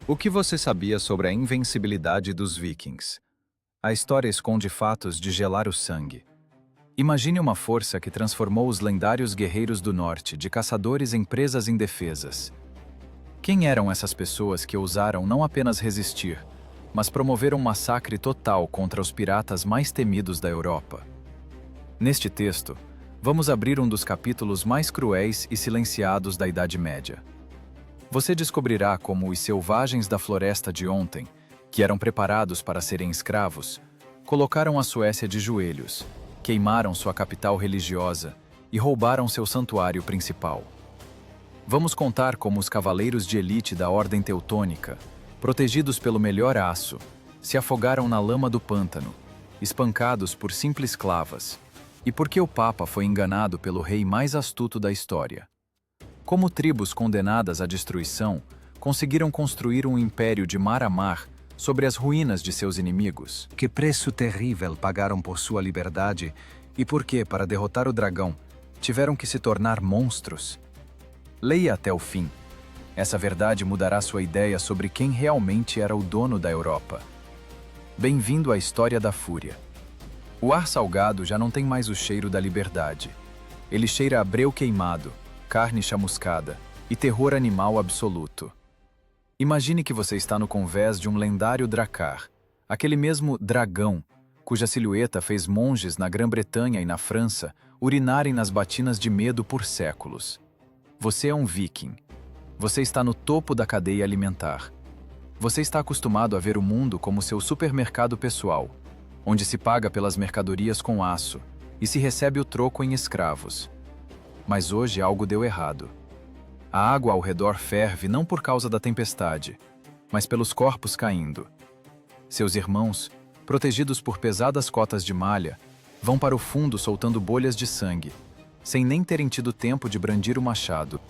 O que você sabia sobre a invencibilidade dos vikings? A história esconde fatos de gelar o sangue. Imagine uma força que transformou os lendários guerreiros do norte de caçadores em presas indefesas. Quem eram essas pessoas que ousaram não apenas resistir, mas promoveram um massacre total contra os piratas mais temidos da Europa? Neste texto, vamos abrir um dos capítulos mais cruéis e silenciados da Idade Média. Você descobrirá como os selvagens da floresta de ontem, que eram preparados para serem escravos, colocaram a Suécia de joelhos, queimaram sua capital religiosa e roubaram seu santuário principal. Vamos contar como os cavaleiros de elite da Ordem Teutônica, protegidos pelo melhor aço, se afogaram na lama do pântano, espancados por simples clavas, e porque o Papa foi enganado pelo rei mais astuto da história. Como tribos condenadas à destruição, conseguiram construir um império de mar a mar sobre as ruínas de seus inimigos. Que preço terrível pagaram por sua liberdade e por que, para derrotar o dragão, tiveram que se tornar monstros? Leia até o fim. Essa verdade mudará sua ideia sobre quem realmente era o dono da Europa. Bem-vindo à História da Fúria. O ar salgado já não tem mais o cheiro da liberdade. Ele cheira a breu queimado, carne chamuscada e terror animal absoluto. Imagine que você está no convés de um lendário dracar, aquele mesmo dragão, cuja silhueta fez monges na Grã-Bretanha e na França urinarem nas batinas de medo por séculos. Você é um viking. Você está no topo da cadeia alimentar. Você está acostumado a ver o mundo como seu supermercado pessoal, onde se paga pelas mercadorias com aço e se recebe o troco em escravos. Mas hoje algo deu errado. A água ao redor ferve não por causa da tempestade, mas pelos corpos caindo. Seus irmãos, protegidos por pesadas cotas de malha, vão para o fundo soltando bolhas de sangue, sem nem terem tido tempo de brandir o machado.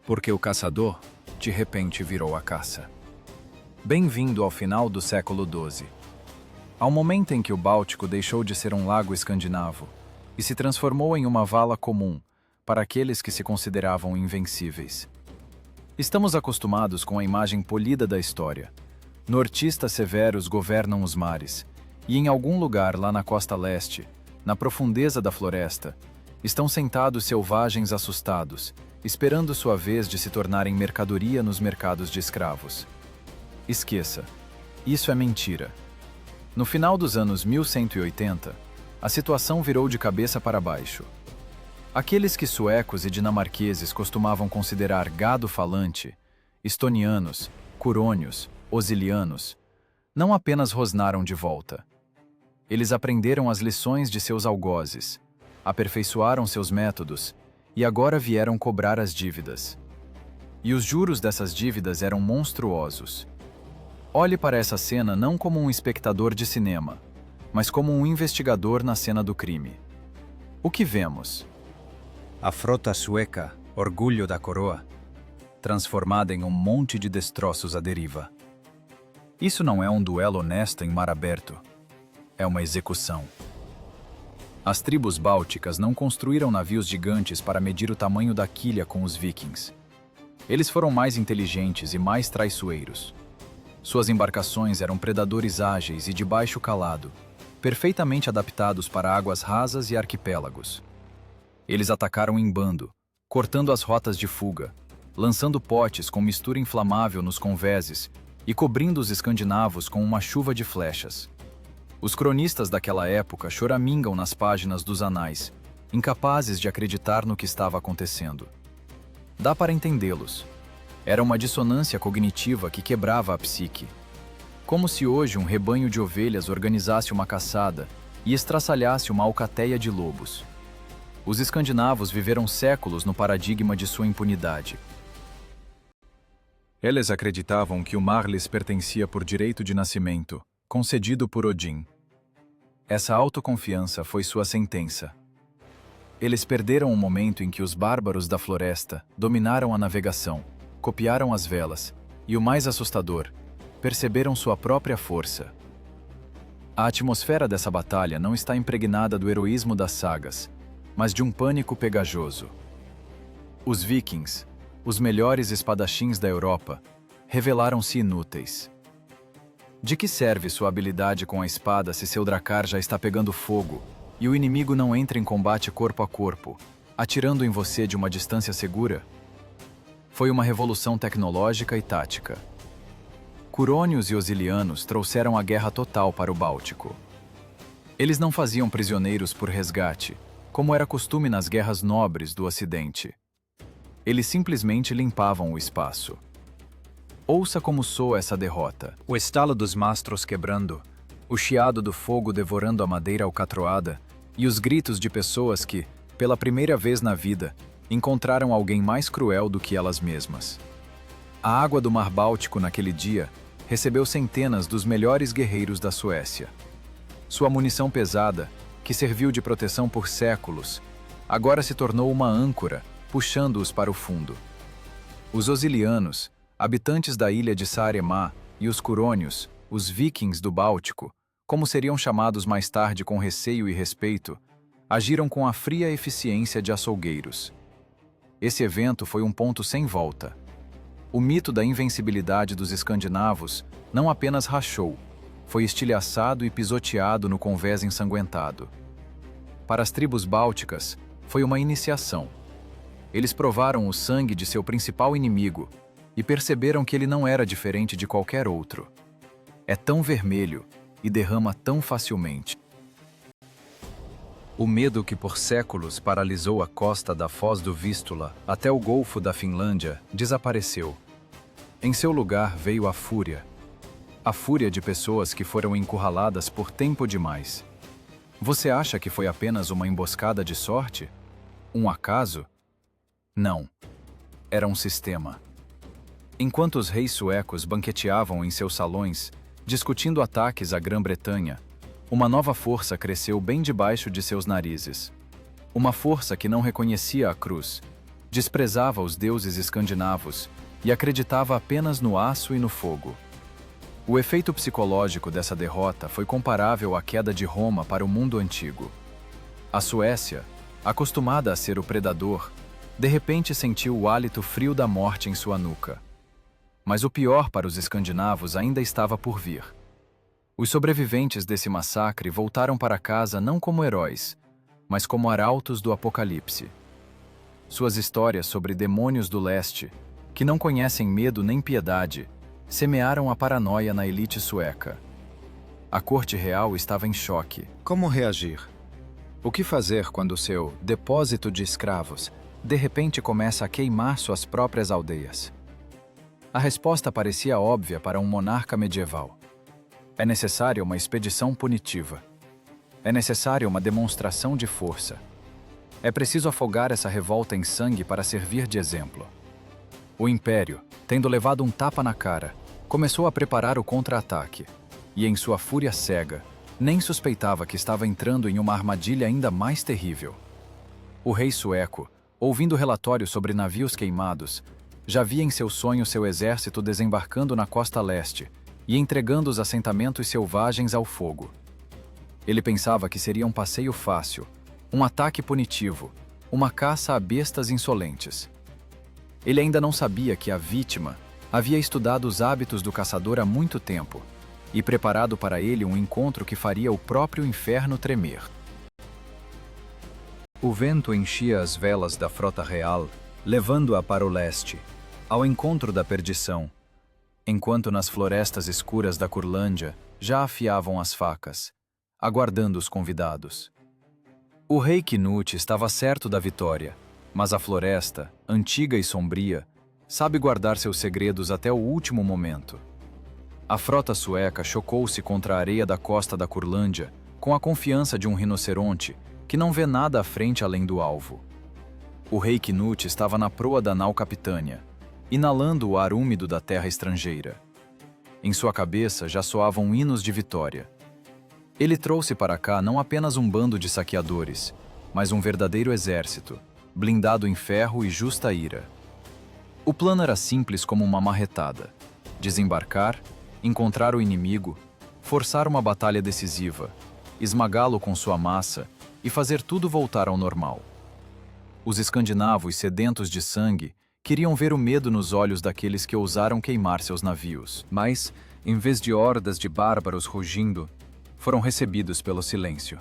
Porque o caçador, de repente, virou a caça. Bem-vindo ao final do século XII. Ao momento em que o Báltico deixou de ser um lago escandinavo e se transformou em uma vala comum para aqueles que se consideravam invencíveis. Estamos acostumados com a imagem polida da história. Nortistas severos governam os mares, e em algum lugar lá na costa leste, na profundeza da floresta, estão sentados selvagens assustados, esperando sua vez de se tornarem mercadoria nos mercados de escravos. Esqueça, isso é mentira. No final dos anos 1180, a situação virou de cabeça para baixo. Aqueles que suecos e dinamarqueses costumavam considerar gado falante, estonianos, curônios, osilianos, não apenas rosnaram de volta. Eles aprenderam as lições de seus algozes, aperfeiçoaram seus métodos e agora vieram cobrar as dívidas. E os juros dessas dívidas eram monstruosos. Olhe para essa cena não como um espectador de cinema, mas como um investigador na cena do crime. O que vemos? A frota sueca, orgulho da coroa, transformada em um monte de destroços à deriva. Isso não é um duelo honesto em mar aberto. É uma execução. As tribos bálticas não construíram navios gigantes para medir o tamanho da quilha com os vikings. Eles foram mais inteligentes e mais traiçoeiros. Suas embarcações eram predadores ágeis e de baixo calado, perfeitamente adaptados para águas rasas e arquipélagos. Eles atacaram em bando, cortando as rotas de fuga, lançando potes com mistura inflamável nos convéses e cobrindo os escandinavos com uma chuva de flechas. Os cronistas daquela época choramingam nas páginas dos anais, incapazes de acreditar no que estava acontecendo. Dá para entendê-los. Era uma dissonância cognitiva que quebrava a psique. Como se hoje um rebanho de ovelhas organizasse uma caçada e estraçalhasse uma alcateia de lobos. Os escandinavos viveram séculos no paradigma de sua impunidade. Eles acreditavam que o mar lhes pertencia por direito de nascimento, concedido por Odin. Essa autoconfiança foi sua sentença. Eles perderam o momento em que os bárbaros da floresta dominaram a navegação, copiaram as velas e, o mais assustador, perceberam sua própria força. A atmosfera dessa batalha não está impregnada do heroísmo das sagas, mas de um pânico pegajoso. Os vikings, os melhores espadachins da Europa, revelaram-se inúteis. De que serve sua habilidade com a espada se seu dracar já está pegando fogo e o inimigo não entra em combate corpo a corpo, atirando em você de uma distância segura? Foi uma revolução tecnológica e tática. Curônios e Osilianos trouxeram a guerra total para o Báltico. Eles não faziam prisioneiros por resgate, como era costume nas guerras nobres do Ocidente. Eles simplesmente limpavam o espaço. Ouça como soa essa derrota. O estalo dos mastros quebrando, o chiado do fogo devorando a madeira alcatroada e os gritos de pessoas que, pela primeira vez na vida, encontraram alguém mais cruel do que elas mesmas. A água do Mar Báltico naquele dia recebeu centenas dos melhores guerreiros da Suécia. Sua munição pesada, que serviu de proteção por séculos, agora se tornou uma âncora, puxando-os para o fundo. Os Osilianos, habitantes da ilha de Saaremaa, e os Curônios, os vikings do Báltico, como seriam chamados mais tarde com receio e respeito, agiram com a fria eficiência de açougueiros. Esse evento foi um ponto sem volta. O mito da invencibilidade dos escandinavos não apenas rachou, foi estilhaçado e pisoteado no convés ensanguentado. Para as tribos bálticas, foi uma iniciação. Eles provaram o sangue de seu principal inimigo e perceberam que ele não era diferente de qualquer outro. É tão vermelho e derrama tão facilmente. O medo que por séculos paralisou a costa da Foz do Vístula até o Golfo da Finlândia desapareceu. Em seu lugar veio a fúria. A fúria de pessoas que foram encurraladas por tempo demais. Você acha que foi apenas uma emboscada de sorte? Um acaso? Não. Era um sistema. Enquanto os reis suecos banqueteavam em seus salões, discutindo ataques à Grã-Bretanha, uma nova força cresceu bem debaixo de seus narizes. Uma força que não reconhecia a cruz, desprezava os deuses escandinavos e acreditava apenas no aço e no fogo. O efeito psicológico dessa derrota foi comparável à queda de Roma para o mundo antigo. A Suécia, acostumada a ser o predador, de repente sentiu o hálito frio da morte em sua nuca. Mas o pior para os escandinavos ainda estava por vir. Os sobreviventes desse massacre voltaram para casa não como heróis, mas como arautos do apocalipse. Suas histórias sobre demônios do leste, que não conhecem medo nem piedade, semearam a paranoia na elite sueca. A corte real estava em choque. Como reagir? O que fazer quando seu depósito de escravos de repente começa a queimar suas próprias aldeias? A resposta parecia óbvia para um monarca medieval. É necessária uma expedição punitiva. É necessária uma demonstração de força. É preciso afogar essa revolta em sangue para servir de exemplo. O Império, tendo levado um tapa na cara, começou a preparar o contra-ataque, e em sua fúria cega, nem suspeitava que estava entrando em uma armadilha ainda mais terrível. O rei sueco, ouvindo relatórios sobre navios queimados, já via em seu sonho seu exército desembarcando na costa leste e entregando os assentamentos selvagens ao fogo. Ele pensava que seria um passeio fácil, um ataque punitivo, uma caça a bestas insolentes. Ele ainda não sabia que a vítima havia estudado os hábitos do caçador há muito tempo e preparado para ele um encontro que faria o próprio inferno tremer. O vento enchia as velas da frota real, levando-a para o leste, ao encontro da perdição, enquanto nas florestas escuras da Curlândia já afiavam as facas, aguardando os convidados. O rei Knut estava certo da vitória, mas a floresta, antiga e sombria, sabe guardar seus segredos até o último momento. A frota sueca chocou-se contra a areia da costa da Curlândia com a confiança de um rinoceronte que não vê nada à frente além do alvo. O rei Knut estava na proa da nau Capitânia, inalando o ar úmido da terra estrangeira. Em sua cabeça já soavam hinos de vitória. Ele trouxe para cá não apenas um bando de saqueadores, mas um verdadeiro exército, blindado em ferro e justa ira. O plano era simples como uma marretada: desembarcar, encontrar o inimigo, forçar uma batalha decisiva, esmagá-lo com sua massa e fazer tudo voltar ao normal. Os escandinavos sedentos de sangue Queriam ver o medo nos olhos daqueles que ousaram queimar seus navios, mas, em vez de hordas de bárbaros rugindo, foram recebidos pelo silêncio.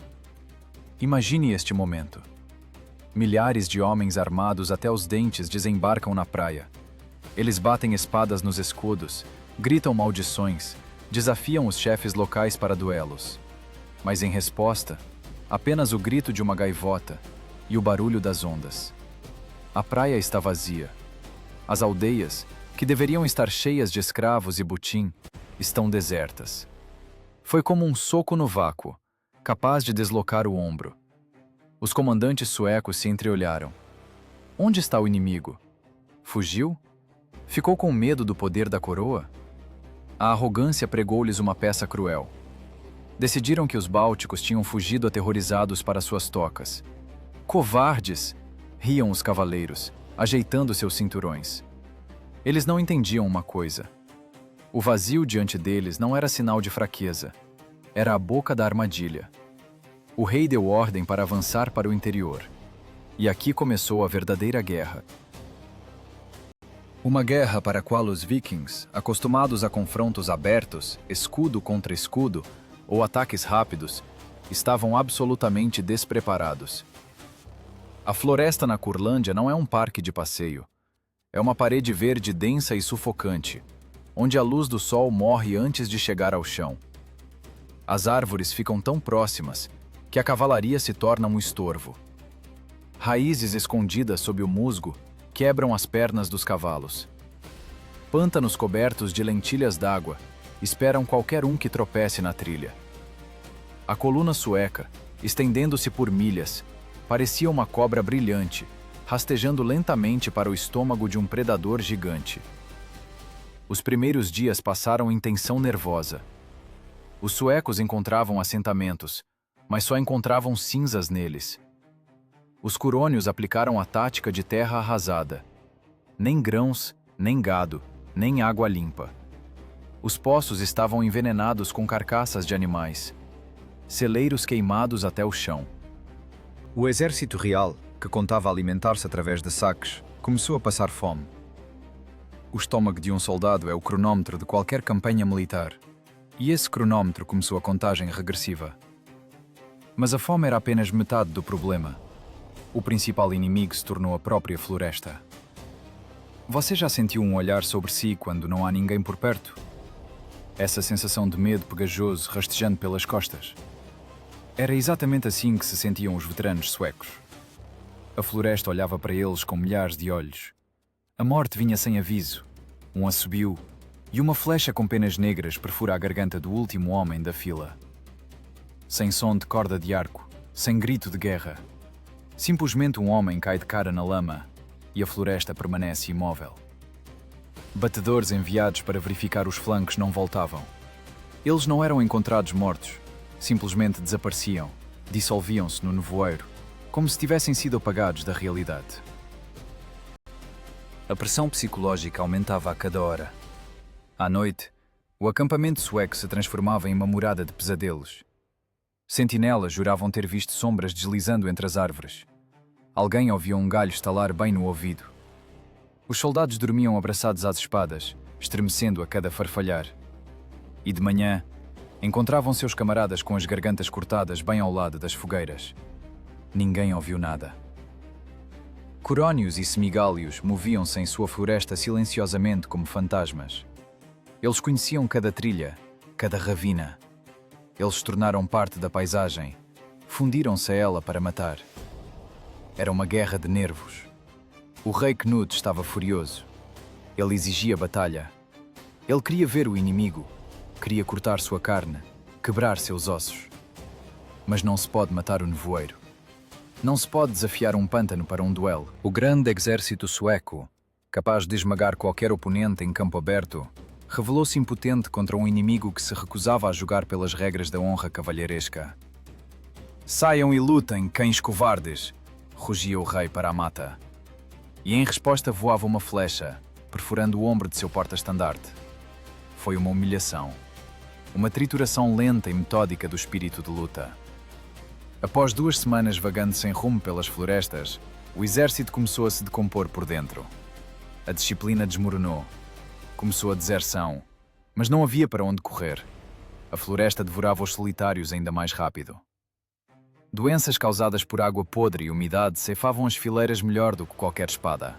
Imagine este momento. Milhares de homens armados até os dentes desembarcam na praia. Eles batem espadas nos escudos, gritam maldições, desafiam os chefes locais para duelos. Mas em resposta, apenas o grito de uma gaivota e o barulho das ondas. A praia está vazia. As aldeias, que deveriam estar cheias de escravos e butim, estão desertas. Foi como um soco no vácuo, capaz de deslocar o ombro. Os comandantes suecos se entreolharam. Onde está o inimigo? Fugiu? Ficou com medo do poder da coroa? A arrogância pregou-lhes uma peça cruel. Decidiram que os bálticos tinham fugido aterrorizados para suas tocas. Covardes! Riam os cavaleiros, ajeitando seus cinturões. Eles não entendiam uma coisa. O vazio diante deles não era sinal de fraqueza. Era a boca da armadilha. O rei deu ordem para avançar para o interior. E aqui começou a verdadeira guerra. Uma guerra para a qual os vikings, acostumados a confrontos abertos, escudo contra escudo, ou ataques rápidos, estavam absolutamente despreparados. A floresta na Curlândia não é um parque de passeio. É uma parede verde densa e sufocante, onde a luz do sol morre antes de chegar ao chão. As árvores ficam tão próximas que a cavalaria se torna um estorvo. Raízes escondidas sob o musgo quebram as pernas dos cavalos. Pântanos cobertos de lentilhas d'água esperam qualquer um que tropece na trilha. A coluna sueca, estendendo-se por milhas, parecia uma cobra brilhante, rastejando lentamente para o estômago de um predador gigante. Os primeiros dias passaram em tensão nervosa. Os suecos encontravam assentamentos, mas só encontravam cinzas neles. Os curônios aplicaram a tática de terra arrasada. Nem grãos, nem gado, nem água limpa. Os poços estavam envenenados com carcaças de animais. Celeiros queimados até o chão. O exército real, que contava alimentar-se através de saques, começou a passar fome. O estômago de um soldado é o cronómetro de qualquer campanha militar. E esse cronómetro começou a contagem regressiva. Mas a fome era apenas metade do problema. O principal inimigo se tornou a própria floresta. Você já sentiu um olhar sobre si quando não há ninguém por perto? Essa sensação de medo pegajoso rastejando pelas costas. Era exatamente assim que se sentiam os veteranos suecos. A floresta olhava para eles com milhares de olhos. A morte vinha sem aviso, um assobio, e uma flecha com penas negras perfura a garganta do último homem da fila. Sem som de corda de arco, sem grito de guerra. Simplesmente um homem cai de cara na lama e a floresta permanece imóvel. Batedores enviados para verificar os flancos não voltavam. Eles não eram encontrados mortos, simplesmente desapareciam, dissolviam-se no nevoeiro, como se tivessem sido apagados da realidade. A pressão psicológica aumentava a cada hora. À noite, o acampamento sueco se transformava em uma morada de pesadelos. Sentinelas juravam ter visto sombras deslizando entre as árvores. Alguém ouvia um galho estalar bem no ouvido. Os soldados dormiam abraçados às espadas, estremecendo a cada farfalhar. E de manhã, encontravam seus camaradas com as gargantas cortadas bem ao lado das fogueiras. Ninguém ouviu nada. Curônios e semigálios moviam-se em sua floresta silenciosamente como fantasmas. Eles conheciam cada trilha, cada ravina. Eles se tornaram parte da paisagem, fundiram-se a ela para matar. Era uma guerra de nervos. O rei Knut estava furioso. Ele exigia batalha. Ele queria ver o inimigo, queria cortar sua carne, quebrar seus ossos. Mas não se pode matar o nevoeiro. Não se pode desafiar um pântano para um duelo. O grande exército sueco, capaz de esmagar qualquer oponente em campo aberto, revelou-se impotente contra um inimigo que se recusava a jogar pelas regras da honra cavalheiresca. «Saiam e lutem, cães covardes!» rugia o rei para a mata. E em resposta voava uma flecha, perfurando o ombro de seu porta-estandarte. Foi uma humilhação. Uma trituração lenta e metódica do espírito de luta. Após 2 semanas vagando sem rumo pelas florestas, o exército começou a se decompor por dentro. A disciplina desmoronou. Começou a deserção, mas não havia para onde correr. A floresta devorava os solitários ainda mais rápido. Doenças causadas por água podre e umidade ceifavam as fileiras melhor do que qualquer espada.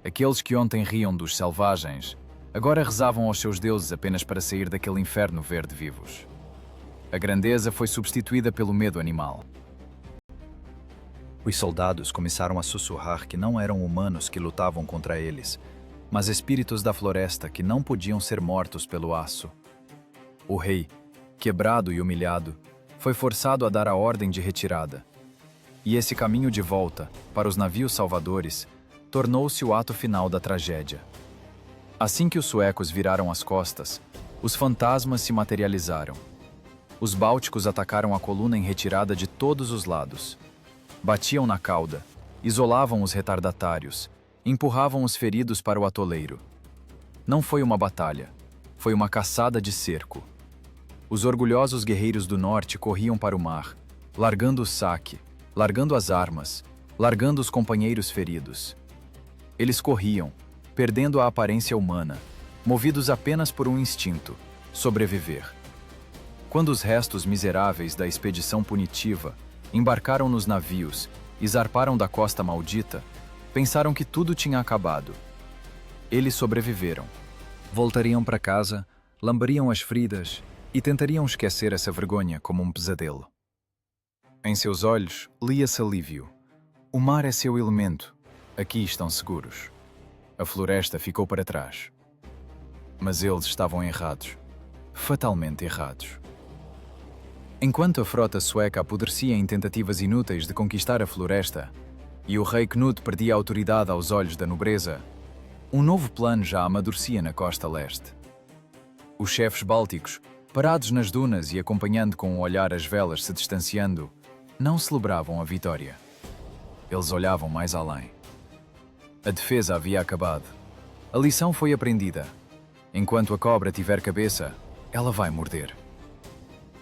Aqueles que ontem riam dos selvagens, agora rezavam aos seus deuses apenas para sair daquele inferno verde vivos. A grandeza foi substituída pelo medo animal. Os soldados começaram a sussurrar que não eram humanos que lutavam contra eles, mas espíritos da floresta que não podiam ser mortos pelo aço. O rei, quebrado e humilhado, foi forçado a dar a ordem de retirada. E esse caminho de volta, para os navios salvadores, tornou-se o ato final da tragédia. Assim que os suecos viraram as costas, os fantasmas se materializaram. Os bálticos atacaram a coluna em retirada de todos os lados. Batiam na cauda, isolavam os retardatários, empurravam os feridos para o atoleiro. Não foi uma batalha, foi uma caçada de cerco. Os orgulhosos guerreiros do norte corriam para o mar, largando o saque, largando as armas, largando os companheiros feridos. Eles corriam, perdendo a aparência humana, movidos apenas por um instinto: sobreviver. Quando os restos miseráveis da expedição punitiva embarcaram nos navios e zarparam da costa maldita, pensaram que tudo tinha acabado. Eles sobreviveram. Voltariam para casa, lamberiam as feridas e tentariam esquecer essa vergonha como um pesadelo. Em seus olhos lia-se alívio. O mar é seu elemento. Aqui estão seguros. A floresta ficou para trás. Mas eles estavam errados. Fatalmente errados. Enquanto a frota sueca apodrecia em tentativas inúteis de conquistar a floresta, e o rei Knut perdia a autoridade aos olhos da nobreza, um novo plano já amadurecia na costa leste. Os chefes bálticos, parados nas dunas e acompanhando com o olhar as velas se distanciando, não celebravam a vitória. Eles olhavam mais além. A defesa havia acabado. A lição foi aprendida. Enquanto a cobra tiver cabeça, ela vai morder.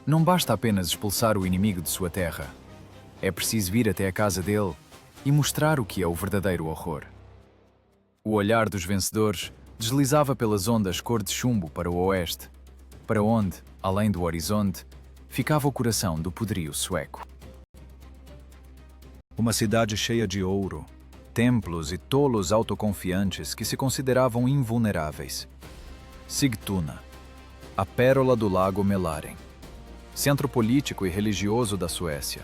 Não basta apenas expulsar o inimigo de sua terra. É preciso ir até a casa dele e mostrar o que é o verdadeiro horror. O olhar dos vencedores deslizava pelas ondas cor de chumbo para o oeste, para onde, além do horizonte, ficava o coração do poderio sueco. Uma cidade cheia de ouro, templos e tolos autoconfiantes que se consideravam invulneráveis. Sigtuna, a pérola do lago Mälaren, centro político e religioso da Suécia.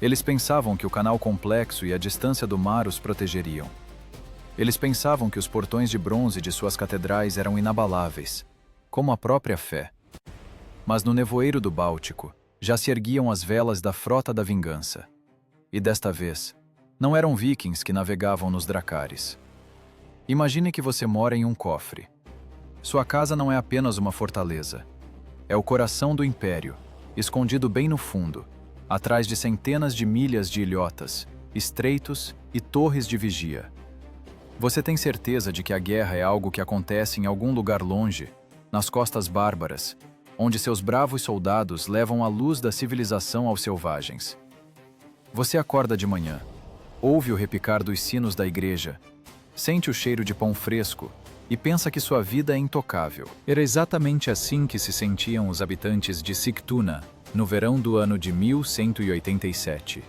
Eles pensavam que o canal complexo e a distância do mar os protegeriam. Eles pensavam que os portões de bronze de suas catedrais eram inabaláveis, como a própria fé. Mas no nevoeiro do Báltico já se erguiam as velas da Frota da Vingança. E desta vez, não eram vikings que navegavam nos dracares. Imagine que você mora em um cofre. Sua casa não é apenas uma fortaleza. É o coração do império, escondido bem no fundo, atrás de centenas de milhas de ilhotas, estreitos e torres de vigia. Você tem certeza de que a guerra é algo que acontece em algum lugar longe, nas costas bárbaras, onde seus bravos soldados levam a luz da civilização aos selvagens. Você acorda de manhã, ouve o repicar dos sinos da igreja, sente o cheiro de pão fresco e pensa que sua vida é intocável. Era exatamente assim que se sentiam os habitantes de Sigtuna no verão do ano de 1187.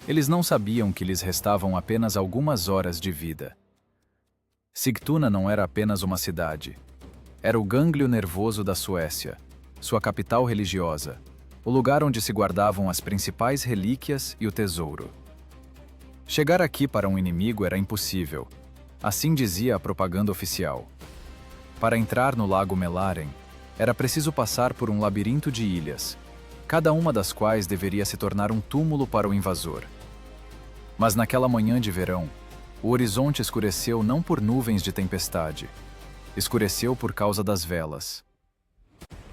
Eles não sabiam que lhes restavam apenas algumas horas de vida. Sigtuna não era apenas uma cidade. Era o gânglio nervoso da Suécia, sua capital religiosa, o lugar onde se guardavam as principais relíquias e o tesouro. Chegar aqui para um inimigo era impossível, assim dizia a propaganda oficial. Para entrar no lago Mälaren, era preciso passar por um labirinto de ilhas, cada uma das quais deveria se tornar um túmulo para o invasor. Mas naquela manhã de verão, o horizonte escureceu não por nuvens de tempestade, escureceu por causa das velas.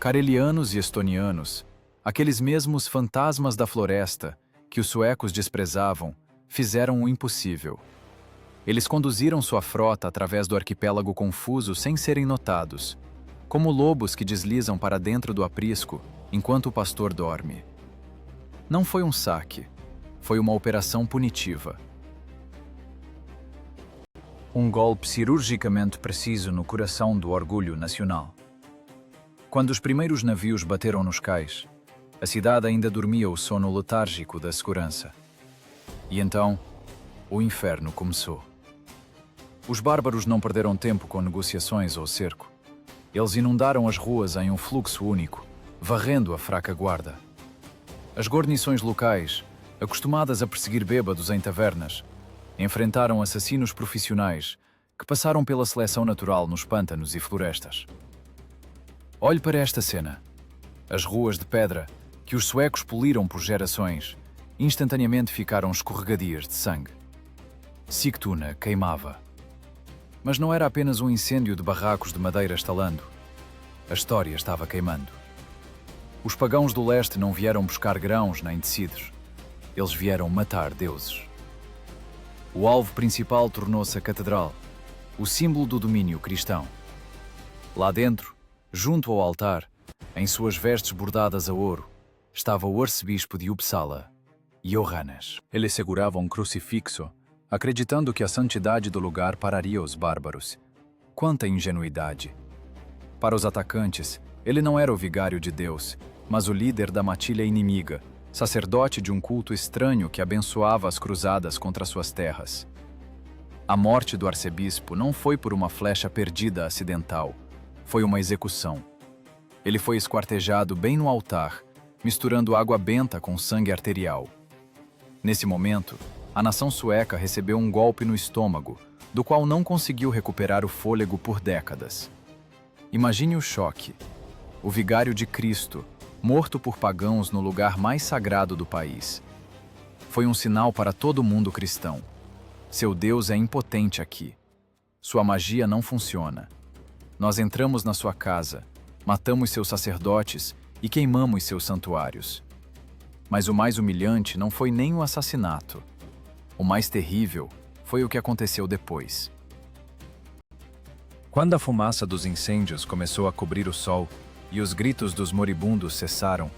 Karelianos e estonianos, aqueles mesmos fantasmas da floresta que os suecos desprezavam, fizeram o impossível. Eles conduziram sua frota através do arquipélago confuso sem serem notados, como lobos que deslizam para dentro do aprisco enquanto o pastor dorme. Não foi um saque, foi uma operação punitiva. Um golpe cirurgicamente preciso no coração do orgulho nacional. Quando os primeiros navios bateram nos cais, a cidade ainda dormia o sono letárgico da segurança. E então, o inferno começou. Os bárbaros não perderam tempo com negociações ou cerco. Eles inundaram as ruas em um fluxo único, varrendo a fraca guarda. As guarnições locais, acostumadas a perseguir bêbados em tavernas, enfrentaram assassinos profissionais que passaram pela seleção natural nos pântanos e florestas. Olhe para esta cena. As ruas de pedra, que os suecos poliram por gerações, instantaneamente ficaram escorregadias de sangue. Sigtuna queimava. Mas não era apenas um incêndio de barracos de madeira estalando. A história estava queimando. Os pagãos do leste não vieram buscar grãos nem tecidos. Eles vieram matar deuses. O alvo principal tornou-se a catedral, o símbolo do domínio cristão. Lá dentro, junto ao altar, em suas vestes bordadas a ouro, estava o arcebispo de Uppsala, Johannes. Ele segurava um crucifixo, acreditando que a santidade do lugar pararia os bárbaros. Quanta ingenuidade! Para os atacantes, ele não era o vigário de Deus, mas o líder da matilha inimiga, sacerdote de um culto estranho que abençoava as cruzadas contra suas terras. A morte do arcebispo não foi por uma flecha perdida acidental, foi uma execução. Ele foi esquartejado bem no altar, misturando água benta com sangue arterial. Nesse momento, a nação sueca recebeu um golpe no estômago, do qual não conseguiu recuperar o fôlego por décadas. Imagine o choque. O vigário de Cristo, morto por pagãos no lugar mais sagrado do país. Foi um sinal para todo mundo cristão. Seu Deus é impotente aqui. Sua magia não funciona. Nós entramos na sua casa, matamos seus sacerdotes e queimamos seus santuários. Mas o mais humilhante não foi nem o assassinato. O mais terrível foi o que aconteceu depois. Quando a fumaça dos incêndios começou a cobrir o sol e os gritos dos moribundos cessaram,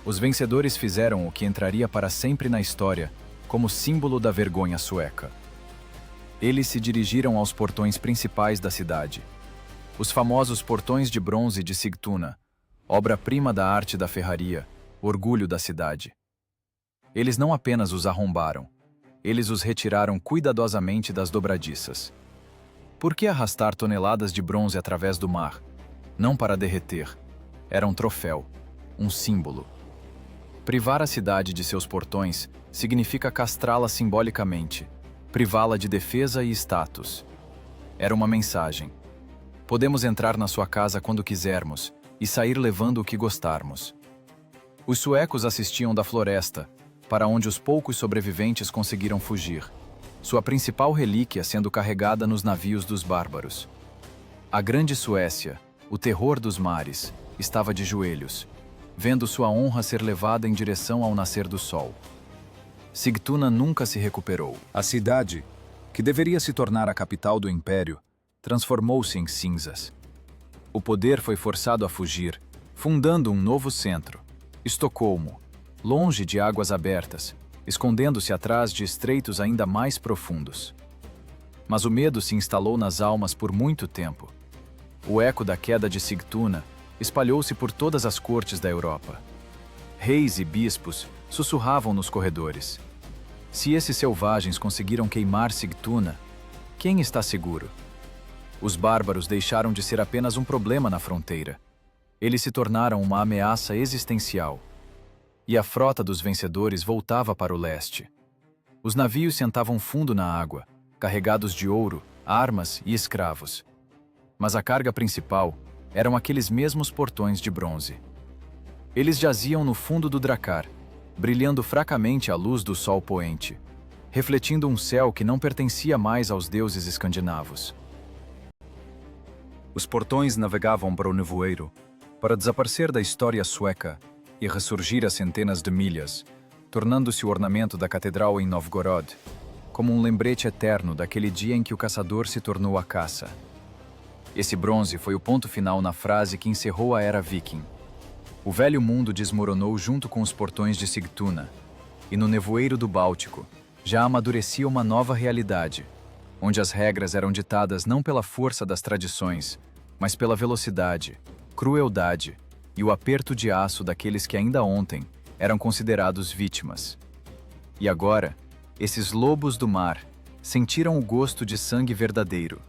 os vencedores fizeram o que entraria para sempre na história como símbolo da vergonha sueca. Eles se dirigiram aos portões principais da cidade. Os famosos portões de bronze de Sigtuna, obra-prima da arte da ferraria, orgulho da cidade. Eles não apenas os arrombaram, eles os retiraram cuidadosamente das dobradiças. Por que arrastar toneladas de bronze através do mar? Não para derreter. Era um troféu, um símbolo. Privar a cidade de seus portões significa castrá-la simbolicamente, privá-la de defesa e status. Era uma mensagem. Podemos entrar na sua casa quando quisermos e sair levando o que gostarmos. Os suecos assistiam da floresta, para onde os poucos sobreviventes conseguiram fugir, sua principal relíquia sendo carregada nos navios dos bárbaros. A grande Suécia, o terror dos mares, estava de joelhos, vendo sua honra ser levada em direção ao nascer do sol. Sigtuna nunca se recuperou. A cidade, que deveria se tornar a capital do império, transformou-se em cinzas. O poder foi forçado a fugir, fundando um novo centro, Estocolmo, longe de águas abertas, escondendo-se atrás de estreitos ainda mais profundos. Mas o medo se instalou nas almas por muito tempo. O eco da queda de Sigtuna espalhou-se por todas as cortes da Europa. Reis e bispos sussurravam nos corredores. Se esses selvagens conseguiram queimar Sigtuna, quem está seguro? Os bárbaros deixaram de ser apenas um problema na fronteira. Eles se tornaram uma ameaça existencial. E a frota dos vencedores voltava para o leste. Os navios sentavam fundo na água, carregados de ouro, armas e escravos. Mas a carga principal eram aqueles mesmos portões de bronze. Eles jaziam no fundo do Drakkar, brilhando fracamente à luz do sol poente, refletindo um céu que não pertencia mais aos deuses escandinavos. Os portões navegavam para o nevoeiro, para desaparecer da história sueca e ressurgir a centenas de milhas, tornando-se o ornamento da catedral em Novgorod, como um lembrete eterno daquele dia em que o caçador se tornou a caça. Esse bronze foi o ponto final na frase que encerrou a era viking. O velho mundo desmoronou junto com os portões de Sigtuna, e no nevoeiro do Báltico já amadurecia uma nova realidade, onde as regras eram ditadas não pela força das tradições, mas pela velocidade, crueldade e o aperto de aço daqueles que ainda ontem eram considerados vítimas. E agora, esses lobos do mar sentiram o gosto de sangue verdadeiro.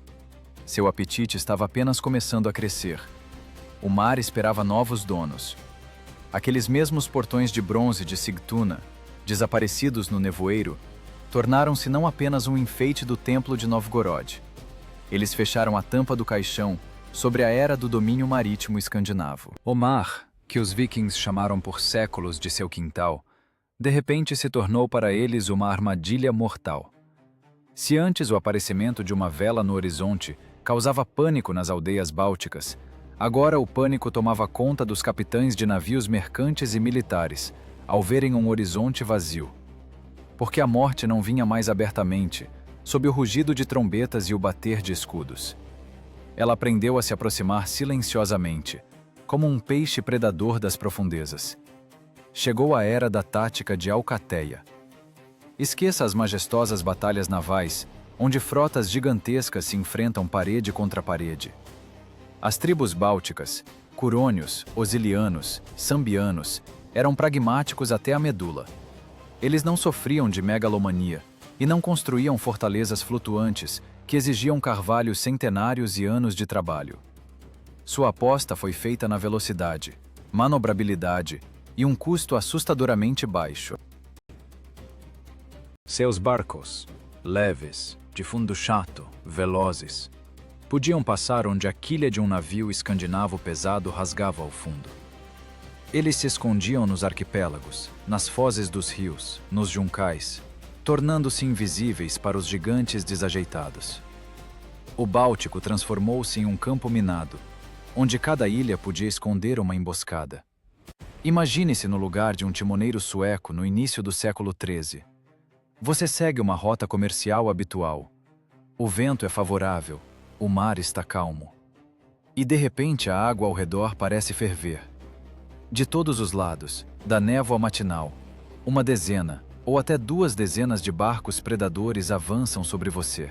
Seu apetite estava apenas começando a crescer. O mar esperava novos donos. Aqueles mesmos portões de bronze de Sigtuna, desaparecidos no nevoeiro, tornaram-se não apenas um enfeite do templo de Novgorod. Eles fecharam a tampa do caixão sobre a era do domínio marítimo escandinavo. O mar, que os vikings chamaram por séculos de seu quintal, de repente se tornou para eles uma armadilha mortal. Se antes o aparecimento de uma vela no horizonte causava pânico nas aldeias bálticas, agora o pânico tomava conta dos capitães de navios mercantes e militares, ao verem um horizonte vazio. Porque a morte não vinha mais abertamente, sob o rugido de trombetas e o bater de escudos. Ela aprendeu a se aproximar silenciosamente, como um peixe predador das profundezas. Chegou a era da tática de Alcateia. Esqueça as majestosas batalhas navais, onde frotas gigantescas se enfrentam parede contra parede. As tribos bálticas, curônios, osilianos, sambianos, eram pragmáticos até a medula. Eles não sofriam de megalomania e não construíam fortalezas flutuantes que exigiam carvalhos centenários e anos de trabalho. Sua aposta foi feita na velocidade, manobrabilidade e um custo assustadoramente baixo. Seus barcos, leves, de fundo chato, velozes, podiam passar onde a quilha de um navio escandinavo pesado rasgava ao fundo. Eles se escondiam nos arquipélagos, nas fozes dos rios, nos juncais, tornando-se invisíveis para os gigantes desajeitados. O Báltico transformou-se em um campo minado, onde cada ilha podia esconder uma emboscada. Imagine-se no lugar de um timoneiro sueco no início do século XIII. Você segue uma rota comercial habitual. O vento é favorável, o mar está calmo. E de repente a água ao redor parece ferver. De todos os lados, da névoa matinal, uma dezena ou até 2 dezenas de barcos predadores avançam sobre você.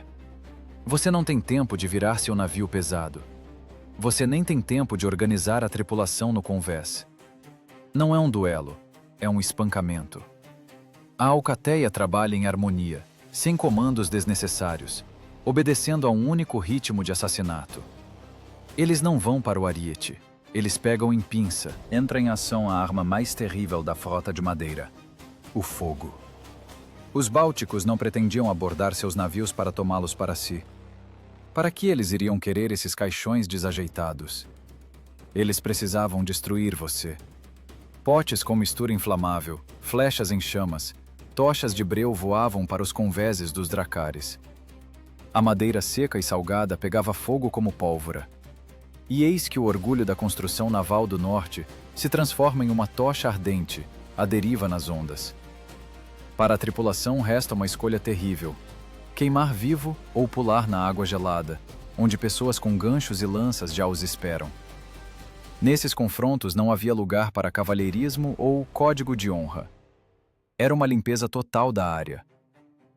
Você não tem tempo de virar seu navio pesado. Você nem tem tempo de organizar a tripulação no convés. Não é um duelo, é um espancamento. A Alcateia trabalha em harmonia, sem comandos desnecessários, obedecendo a um único ritmo de assassinato. Eles não vão para o ariete. Eles pegam em pinça, entra em ação a arma mais terrível da frota de madeira: o fogo. Os bálticos não pretendiam abordar seus navios para tomá-los para si. Para que eles iriam querer esses caixões desajeitados? Eles precisavam destruir você. Potes com mistura inflamável, flechas em chamas, tochas de breu voavam para os convéses dos dracares. A madeira seca e salgada pegava fogo como pólvora. E eis que o orgulho da construção naval do norte se transforma em uma tocha ardente, à deriva nas ondas. Para a tripulação resta uma escolha terrível: queimar vivo ou pular na água gelada, onde pessoas com ganchos e lanças já os esperam. Nesses confrontos não havia lugar para cavalheirismo ou código de honra. Era uma limpeza total da área.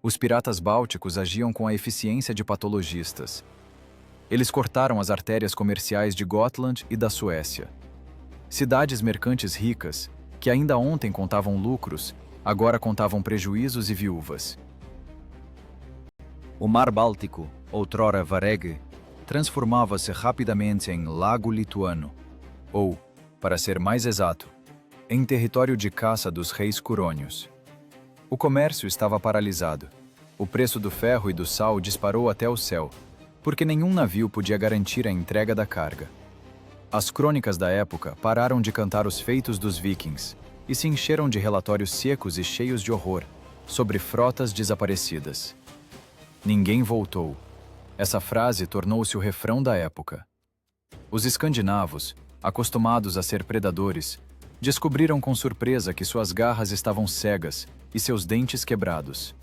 Os piratas bálticos agiam com a eficiência de patologistas. Eles cortaram as artérias comerciais de Gotland e da Suécia. Cidades mercantes ricas, que ainda ontem contavam lucros, agora contavam prejuízos e viúvas. O Mar Báltico, outrora Vareg, transformava-se rapidamente em Lago Lituano, ou, para ser mais exato, em território de caça dos reis curônios. O comércio estava paralisado. O preço do ferro e do sal disparou até o céu, porque nenhum navio podia garantir a entrega da carga. As crônicas da época pararam de cantar os feitos dos vikings e se encheram de relatórios secos e cheios de horror sobre frotas desaparecidas. Ninguém voltou. Essa frase tornou-se o refrão da época. Os escandinavos, acostumados a ser predadores, descobriram com surpresa que suas garras estavam cegas e seus dentes quebrados.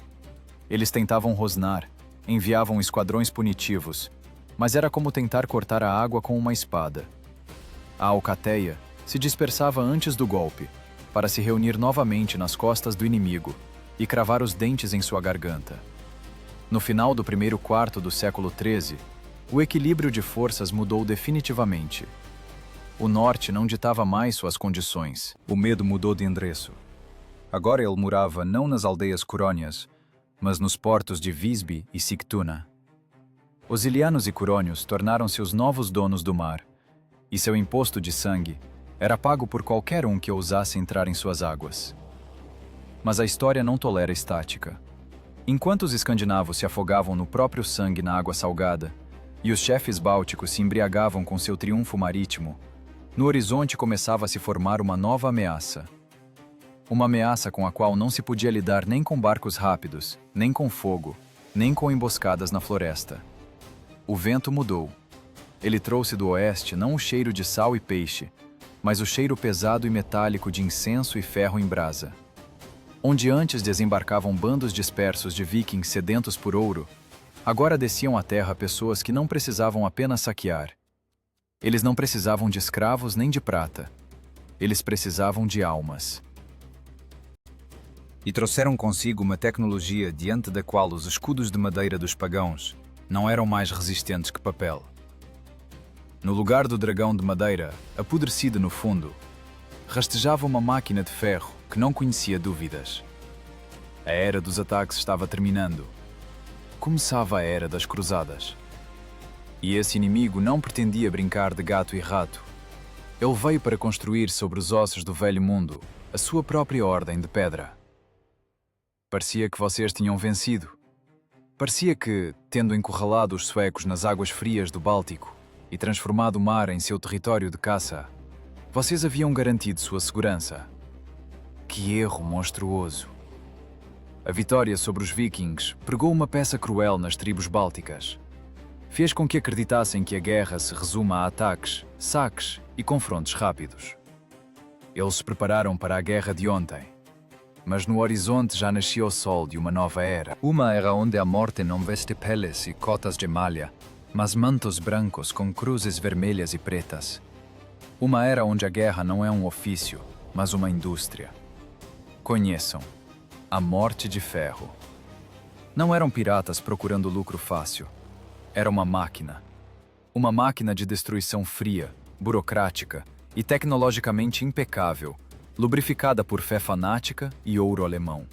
Eles tentavam rosnar, enviavam esquadrões punitivos, mas era como tentar cortar a água com uma espada. A Alcateia se dispersava antes do golpe, para se reunir novamente nas costas do inimigo e cravar os dentes em sua garganta. No final do primeiro quarto do século XIII, o equilíbrio de forças mudou definitivamente. O norte não ditava mais suas condições. O medo mudou de endereço. Agora ele morava não nas aldeias curônias, mas nos portos de Visby e Sigtuna. Os ilianos e curônios tornaram-se os novos donos do mar, e seu imposto de sangue era pago por qualquer um que ousasse entrar em suas águas. Mas a história não tolera estática. Enquanto os escandinavos se afogavam no próprio sangue na água salgada, e os chefes bálticos se embriagavam com seu triunfo marítimo, no horizonte começava a se formar uma nova ameaça. Uma ameaça com a qual não se podia lidar nem com barcos rápidos, nem com fogo, nem com emboscadas na floresta. O vento mudou. Ele trouxe do oeste não o cheiro de sal e peixe, mas o cheiro pesado e metálico de incenso e ferro em brasa. Onde antes desembarcavam bandos dispersos de vikings sedentos por ouro, agora desciam à terra pessoas que não precisavam apenas saquear. Eles não precisavam de escravos nem de prata. Eles precisavam de almas. E trouxeram consigo uma tecnologia diante da qual os escudos de madeira dos pagãos não eram mais resistentes que papel. No lugar do dragão de madeira, apodrecido no fundo, rastejava uma máquina de ferro que não conhecia dúvidas. A era dos ataques estava terminando. Começava a era das cruzadas. E esse inimigo não pretendia brincar de gato e rato. Ele veio para construir sobre os ossos do velho mundo a sua própria ordem de pedra. Parecia que vocês tinham vencido. Parecia que, tendo encurralado os suecos nas águas frias do Báltico e transformado o mar em seu território de caça, vocês haviam garantido sua segurança. Que erro monstruoso! A vitória sobre os vikings pregou uma peça cruel nas tribos bálticas. Fez com que acreditassem que a guerra se resuma a ataques, saques e confrontos rápidos. Eles se prepararam para a guerra de ontem. Mas no horizonte já nascia o sol de uma nova era. Uma era onde a morte não veste peles e cotas de malha, mas mantos brancos com cruzes vermelhas e pretas. Uma era onde a guerra não é um ofício, mas uma indústria. Conheçam: a morte de ferro. Não eram piratas procurando lucro fácil. Era uma máquina. Uma máquina de destruição fria, burocrática e tecnologicamente impecável, lubrificada por fé fanática e ouro alemão.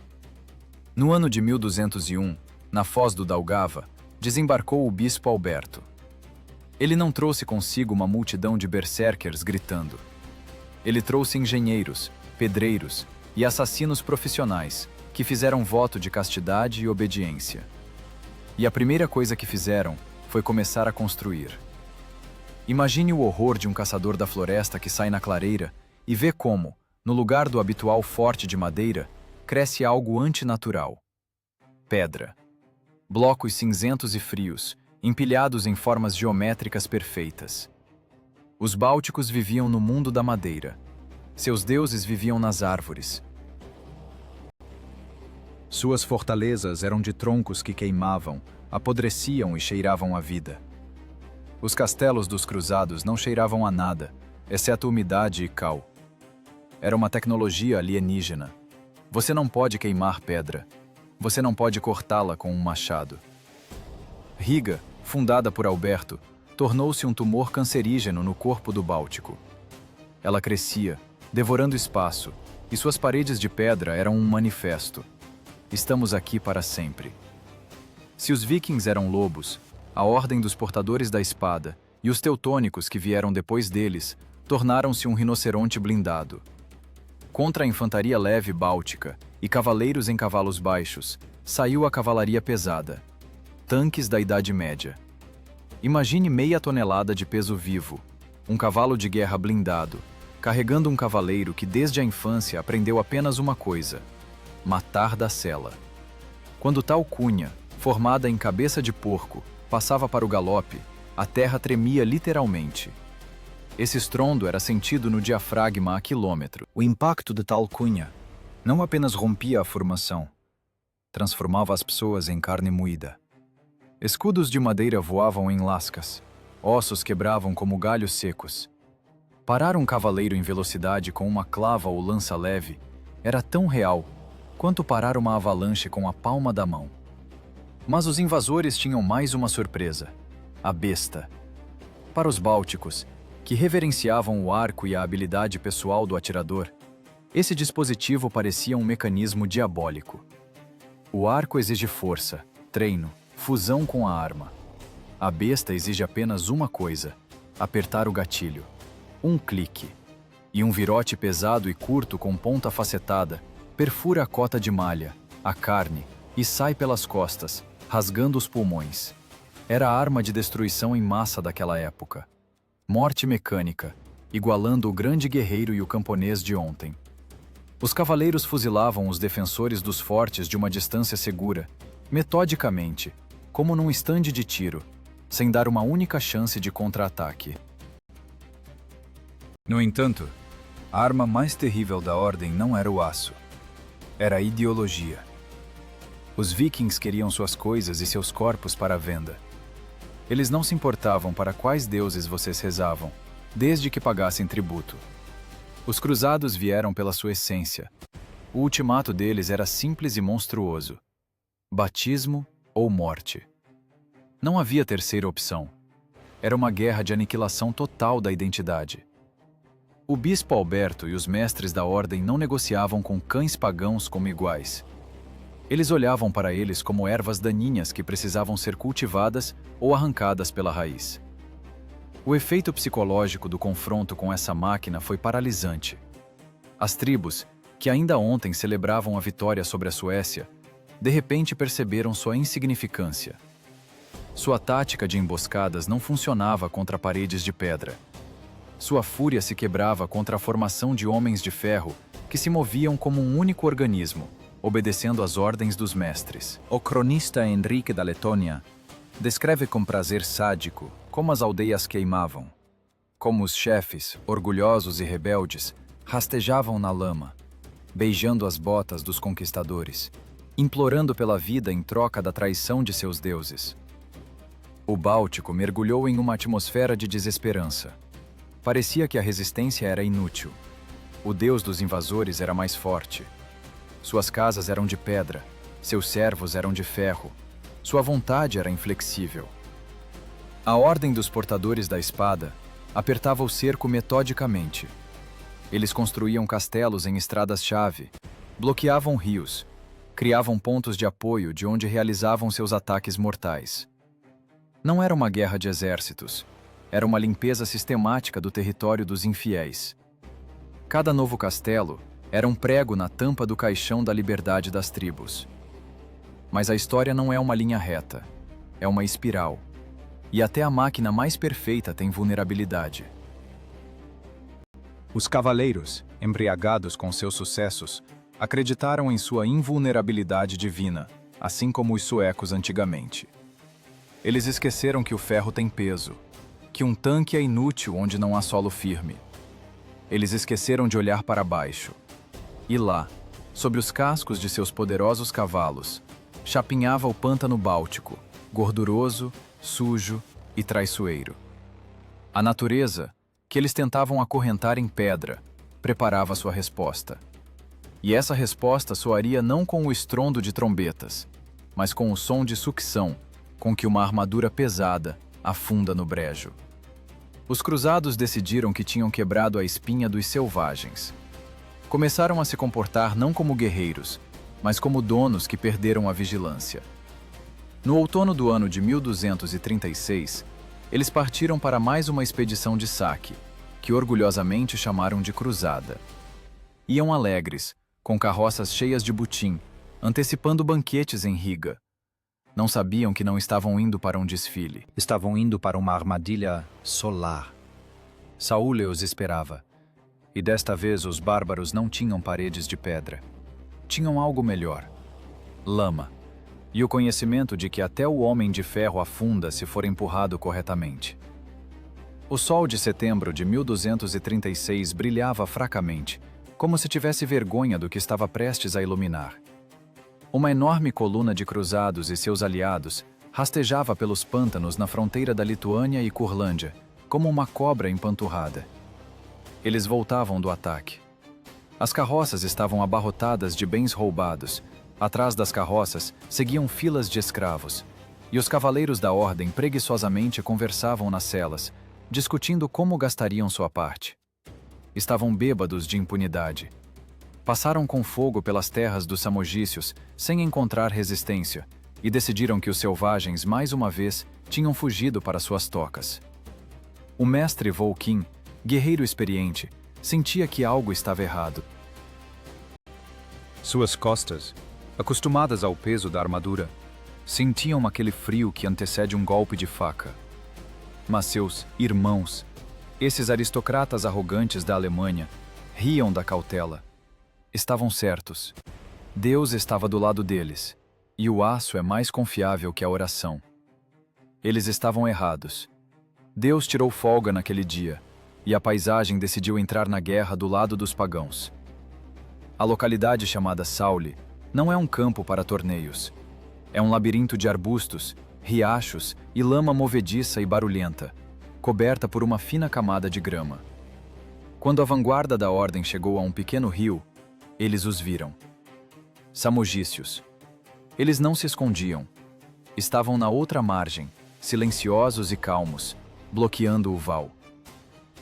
No ano de 1201, na foz do Daugava, desembarcou o bispo Alberto. Ele não trouxe consigo uma multidão de berserkers gritando. Ele trouxe engenheiros, pedreiros e assassinos profissionais que fizeram voto de castidade e obediência. E a primeira coisa que fizeram foi começar a construir. Imagine o horror de um caçador da floresta que sai na clareira e vê como, no lugar do habitual forte de madeira, cresce algo antinatural. Pedra. Blocos cinzentos e frios, empilhados em formas geométricas perfeitas. Os bálticos viviam no mundo da madeira. Seus deuses viviam nas árvores. Suas fortalezas eram de troncos que queimavam, apodreciam e cheiravam a vida. Os castelos dos cruzados não cheiravam a nada, exceto umidade e cal. Era uma tecnologia alienígena. Você não pode queimar pedra. Você não pode cortá-la com um machado. Riga, fundada por Alberto, tornou-se um tumor cancerígeno no corpo do Báltico. Ela crescia, devorando espaço, e suas paredes de pedra eram um manifesto. Estamos aqui para sempre. Se os vikings eram lobos, a ordem dos portadores da espada e os teutônicos que vieram depois deles tornaram-se um rinoceronte blindado. Contra a infantaria leve báltica e cavaleiros em cavalos baixos, saiu a cavalaria pesada. Tanques da Idade Média. Imagine meia tonelada de peso vivo, um cavalo de guerra blindado, carregando um cavaleiro que desde a infância aprendeu apenas uma coisa: matar da sela. Quando tal cunha, formada em cabeça de porco, passava para o galope, a terra tremia literalmente. Esse estrondo era sentido no diafragma a quilômetro. O impacto de tal cunha não apenas rompia a formação, transformava as pessoas em carne moída. Escudos de madeira voavam em lascas, ossos quebravam como galhos secos. Parar um cavaleiro em velocidade com uma clava ou lança leve era tão real quanto parar uma avalanche com a palma da mão. Mas os invasores tinham mais uma surpresa: a besta. Para os bálticos, que reverenciavam o arco e a habilidade pessoal do atirador, esse dispositivo parecia um mecanismo diabólico. O arco exige força, treino, fusão com a arma. A besta exige apenas uma coisa: apertar o gatilho. Um clique. E um virote pesado e curto com ponta facetada perfura a cota de malha, a carne, e sai pelas costas, rasgando os pulmões. Era a arma de destruição em massa daquela época. Morte mecânica, igualando o grande guerreiro e o camponês de ontem. Os cavaleiros fuzilavam os defensores dos fortes de uma distância segura, metodicamente, como num estande de tiro, sem dar uma única chance de contra-ataque. No entanto, a arma mais terrível da Ordem não era o aço. Era a ideologia. Os vikings queriam suas coisas e seus corpos para a venda. Eles não se importavam para quais deuses vocês rezavam, desde que pagassem tributo. Os cruzados vieram pela sua essência. O ultimato deles era simples e monstruoso: batismo ou morte. Não havia terceira opção. Era uma guerra de aniquilação total da identidade. O bispo Alberto e os mestres da ordem não negociavam com cães pagãos como iguais. Eles olhavam para eles como ervas daninhas que precisavam ser cultivadas ou arrancadas pela raiz. O efeito psicológico do confronto com essa máquina foi paralisante. As tribos, que ainda ontem celebravam a vitória sobre a Suécia, de repente perceberam sua insignificância. Sua tática de emboscadas não funcionava contra paredes de pedra. Sua fúria se quebrava contra a formação de homens de ferro que se moviam como um único organismo, obedecendo às ordens dos mestres. O cronista Henrique da Letônia descreve com prazer sádico como as aldeias queimavam, como os chefes, orgulhosos e rebeldes, rastejavam na lama, beijando as botas dos conquistadores, implorando pela vida em troca da traição de seus deuses. O Báltico mergulhou em uma atmosfera de desesperança. Parecia que a resistência era inútil. O deus dos invasores era mais forte. Suas casas eram de pedra, seus servos eram de ferro, sua vontade era inflexível. A ordem dos portadores da espada apertava o cerco metodicamente. Eles construíam castelos em estradas-chave, bloqueavam rios, criavam pontos de apoio de onde realizavam seus ataques mortais. Não era uma guerra de exércitos, era uma limpeza sistemática do território dos infiéis. Cada novo castelo era um prego na tampa do caixão da liberdade das tribos. Mas a história não é uma linha reta, é uma espiral. E até a máquina mais perfeita tem vulnerabilidade. Os cavaleiros, embriagados com seus sucessos, acreditaram em sua invulnerabilidade divina, assim como os suecos antigamente. Eles esqueceram que o ferro tem peso, que um tanque é inútil onde não há solo firme. Eles esqueceram de olhar para baixo. E lá, sob os cascos de seus poderosos cavalos, chapinhava o pântano báltico, gorduroso, sujo e traiçoeiro. A natureza, que eles tentavam acorrentar em pedra, preparava sua resposta. E essa resposta soaria não com o estrondo de trombetas, mas com o som de sucção com que uma armadura pesada afunda no brejo. Os cruzados decidiram que tinham quebrado a espinha dos selvagens. Começaram a se comportar não como guerreiros, mas como donos que perderam a vigilância. No outono do ano de 1236, eles partiram para mais uma expedição de saque, que orgulhosamente chamaram de cruzada. Iam alegres, com carroças cheias de butim, antecipando banquetes em Riga. Não sabiam que não estavam indo para um desfile. Estavam indo para uma armadilha solar. Saúl os esperava. E desta vez os bárbaros não tinham paredes de pedra. Tinham algo melhor: lama. E o conhecimento de que até o homem de ferro afunda se for empurrado corretamente. O sol de setembro de 1236 brilhava fracamente, como se tivesse vergonha do que estava prestes a iluminar. Uma enorme coluna de cruzados e seus aliados rastejava pelos pântanos na fronteira da Lituânia e Curlândia, como uma cobra empanturrada. Eles voltavam do ataque. As carroças estavam abarrotadas de bens roubados, Atrás das carroças seguiam filas de escravos, e os cavaleiros da ordem preguiçosamente conversavam nas celas, discutindo como gastariam sua parte. Estavam bêbados de impunidade. Passaram com fogo pelas terras dos samogícios sem encontrar resistência e decidiram que os selvagens, mais uma vez, tinham fugido para suas tocas. O mestre Volkin, guerreiro experiente, sentia que algo estava errado. Suas costas, acostumadas ao peso da armadura, sentiam aquele frio que antecede um golpe de faca. Mas seus irmãos, esses aristocratas arrogantes da Alemanha, riam da cautela. Estavam certos. Deus estava do lado deles, e o aço é mais confiável que a oração. Eles estavam errados. Deus tirou folga naquele dia, e a paisagem decidiu entrar na guerra do lado dos pagãos. A localidade chamada Saule não é um campo para torneios. É um labirinto de arbustos, riachos e lama movediça e barulhenta, coberta por uma fina camada de grama. Quando a vanguarda da ordem chegou a um pequeno rio, eles os viram. Samogícios. Eles não se escondiam. Estavam na outra margem, silenciosos e calmos, bloqueando o val.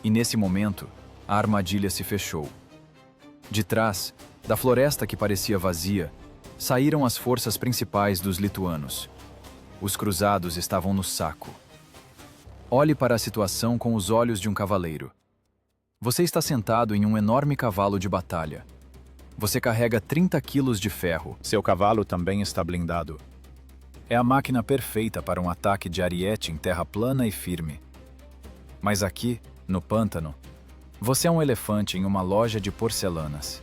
E nesse momento, a armadilha se fechou. De trás, da floresta que parecia vazia, saíram as forças principais dos lituanos. Os cruzados estavam no saco. Olhe para a situação com os olhos de um cavaleiro. Você está sentado em um enorme cavalo de batalha. Você carrega 30 quilos de ferro. Seu cavalo também está blindado. É a máquina perfeita para um ataque de ariete em terra plana e firme. Mas aqui, no pântano, você é um elefante em uma loja de porcelanas.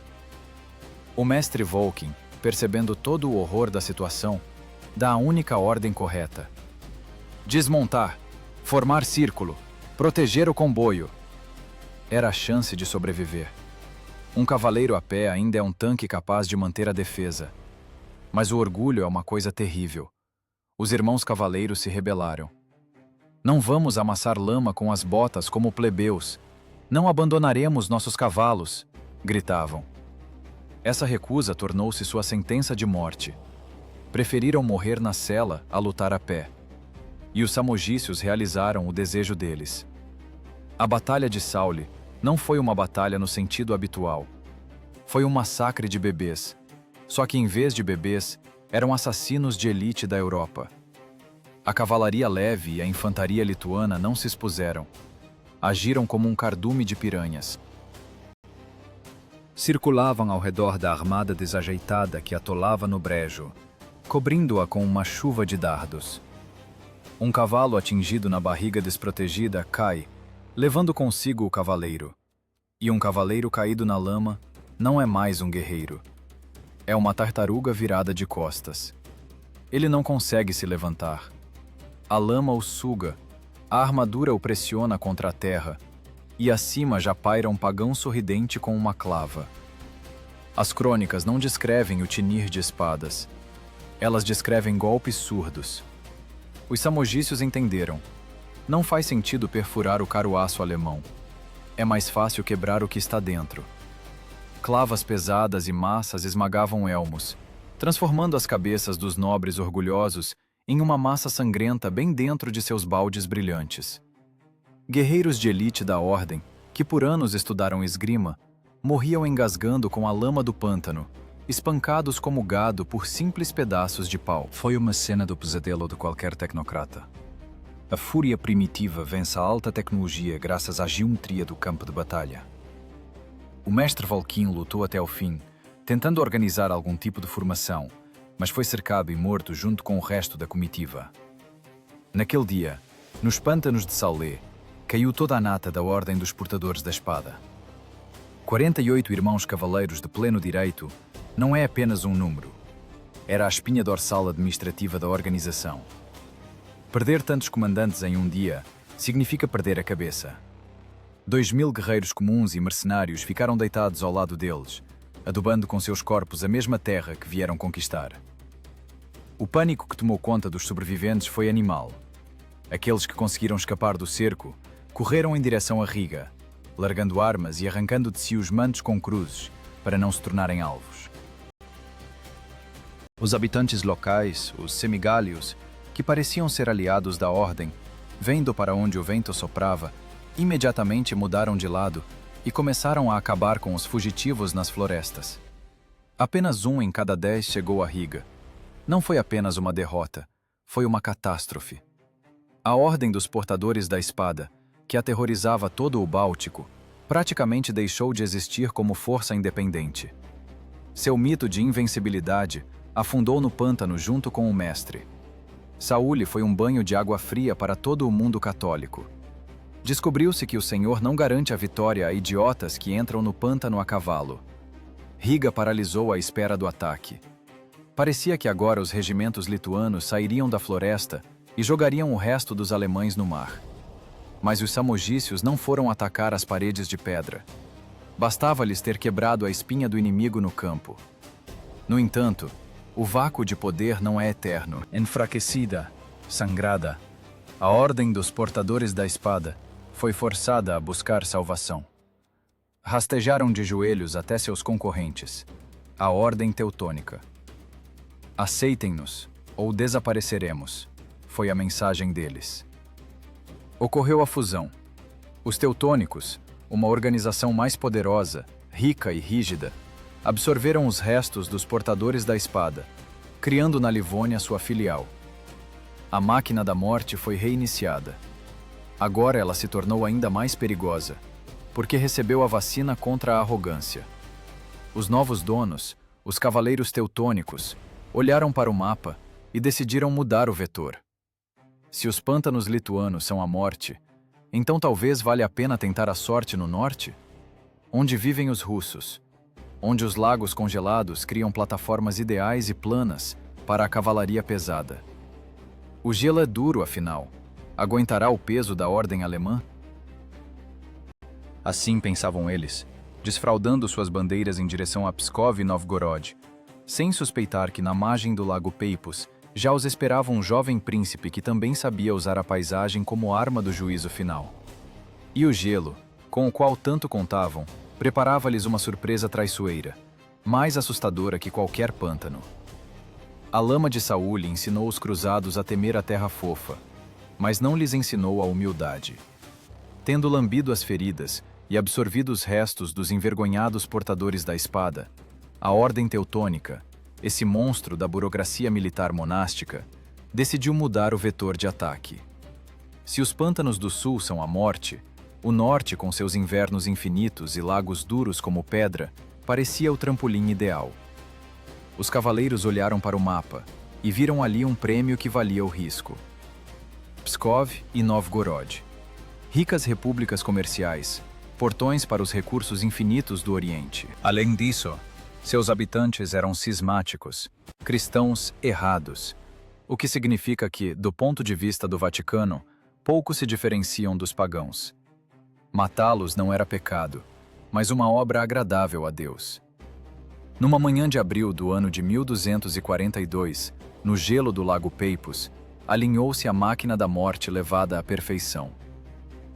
O mestre Volkin, percebendo todo o horror da situação, dá a única ordem correta. Desmontar, formar círculo, proteger o comboio. Era a chance de sobreviver. Um cavaleiro a pé ainda é um tanque capaz de manter a defesa. Mas o orgulho é uma coisa terrível. Os irmãos cavaleiros se rebelaram. Não vamos amassar lama com as botas como plebeus. Não abandonaremos nossos cavalos, gritavam. Essa recusa tornou-se sua sentença de morte. Preferiram morrer na cela a lutar a pé. E os samogícios realizaram o desejo deles. A Batalha de Saule não foi uma batalha no sentido habitual. Foi um massacre de bebês. Só que em vez de bebês, eram assassinos de elite da Europa. A cavalaria leve e a infantaria lituana não se expuseram. Agiram como um cardume de piranhas. Circulavam ao redor da armada desajeitada que atolava no brejo, cobrindo-a com uma chuva de dardos. Um cavalo atingido na barriga desprotegida cai, levando consigo o cavaleiro. E um cavaleiro caído na lama não é mais um guerreiro. É uma tartaruga virada de costas. Ele não consegue se levantar. A lama o suga, a armadura o pressiona contra a terra, e acima já paira um pagão sorridente com uma clava. As crônicas não descrevem o tinir de espadas. Elas descrevem golpes surdos. Os samogícios entenderam. Não faz sentido perfurar o caroço alemão. É mais fácil quebrar o que está dentro. Clavas pesadas e massas esmagavam elmos, transformando as cabeças dos nobres orgulhosos em uma massa sangrenta bem dentro de seus baldes brilhantes. Guerreiros de elite da ordem, que por anos estudaram esgrima, morriam engasgando com a lama do pântano, espancados como gado por simples pedaços de pau. Foi uma cena do pesadelo de qualquer tecnocrata. A fúria primitiva vence a alta tecnologia graças à geometria do campo de batalha. O mestre Volkin lutou até o fim, tentando organizar algum tipo de formação, mas foi cercado e morto junto com o resto da comitiva. Naquele dia, nos pântanos de Saulé, caiu toda a nata da Ordem dos Portadores da Espada. 48 irmãos cavaleiros de pleno direito não é apenas um número. Era a espinha dorsal administrativa da organização. Perder tantos comandantes em um dia significa perder a cabeça. 2.000 guerreiros comuns e mercenários ficaram deitados ao lado deles, adubando com seus corpos a mesma terra que vieram conquistar. O pânico que tomou conta dos sobreviventes foi animal. Aqueles que conseguiram escapar do cerco correram em direção a Riga, largando armas e arrancando de si os mantos com cruzes para não se tornarem alvos. Os habitantes locais, os semigálios, que pareciam ser aliados da ordem, vendo para onde o vento soprava, imediatamente mudaram de lado e começaram a acabar com os fugitivos nas florestas. Apenas 1 em cada 10 chegou a Riga. Não foi apenas uma derrota, foi uma catástrofe. A Ordem dos Portadores da Espada, que aterrorizava todo o Báltico, praticamente deixou de existir como força independente. Seu mito de invencibilidade afundou no pântano junto com o mestre. Saúl foi um banho de água fria para todo o mundo católico. Descobriu-se que o Senhor não garante a vitória a idiotas que entram no pântano a cavalo. Riga paralisou à espera do ataque. Parecia que agora os regimentos lituanos sairiam da floresta e jogariam o resto dos alemães no mar. Mas os samogícios não foram atacar as paredes de pedra. Bastava-lhes ter quebrado a espinha do inimigo no campo. No entanto, o vácuo de poder não é eterno. Enfraquecida, sangrada, a Ordem dos Portadores da Espada foi forçada a buscar salvação. Rastejaram de joelhos até seus concorrentes, a Ordem Teutônica. Aceitem-nos, ou desapareceremos, foi a mensagem deles. Ocorreu a fusão. Os teutônicos, uma organização mais poderosa, rica e rígida, absorveram os restos dos portadores da espada, criando na Livônia sua filial. A máquina da morte foi reiniciada. Agora ela se tornou ainda mais perigosa, porque recebeu a vacina contra a arrogância. Os novos donos, os cavaleiros teutônicos, olharam para o mapa e decidiram mudar o vetor. Se os pântanos lituanos são a morte, então talvez valha a pena tentar a sorte no norte? Onde vivem os russos, onde os lagos congelados criam plataformas ideais e planas para a cavalaria pesada. O gelo é duro, afinal. Aguentará o peso da ordem alemã? Assim pensavam eles, desfraldando suas bandeiras em direção a Pskov e Novgorod, sem suspeitar que na margem do lago Peipus já os esperava um jovem príncipe que também sabia usar a paisagem como arma do juízo final. E o gelo, com o qual tanto contavam, preparava-lhes uma surpresa traiçoeira, mais assustadora que qualquer pântano. A lama de Saúl ensinou os cruzados a temer a terra fofa, mas não lhes ensinou a humildade. Tendo lambido as feridas e absorvido os restos dos envergonhados portadores da espada, a Ordem Teutônica, esse monstro da burocracia militar monástica, decidiu mudar o vetor de ataque. Se os pântanos do sul são a morte, o norte, com seus invernos infinitos e lagos duros como pedra, parecia o trampolim ideal. Os cavaleiros olharam para o mapa e viram ali um prêmio que valia o risco. Pskov e Novgorod. Ricas repúblicas comerciais, portões para os recursos infinitos do Oriente. Além disso, seus habitantes eram cismáticos, cristãos errados, o que significa que, do ponto de vista do Vaticano, pouco se diferenciam dos pagãos. Matá-los não era pecado, mas uma obra agradável a Deus. Numa manhã de abril do ano de 1242, no gelo do lago Peipus, alinhou-se a máquina da morte levada à perfeição.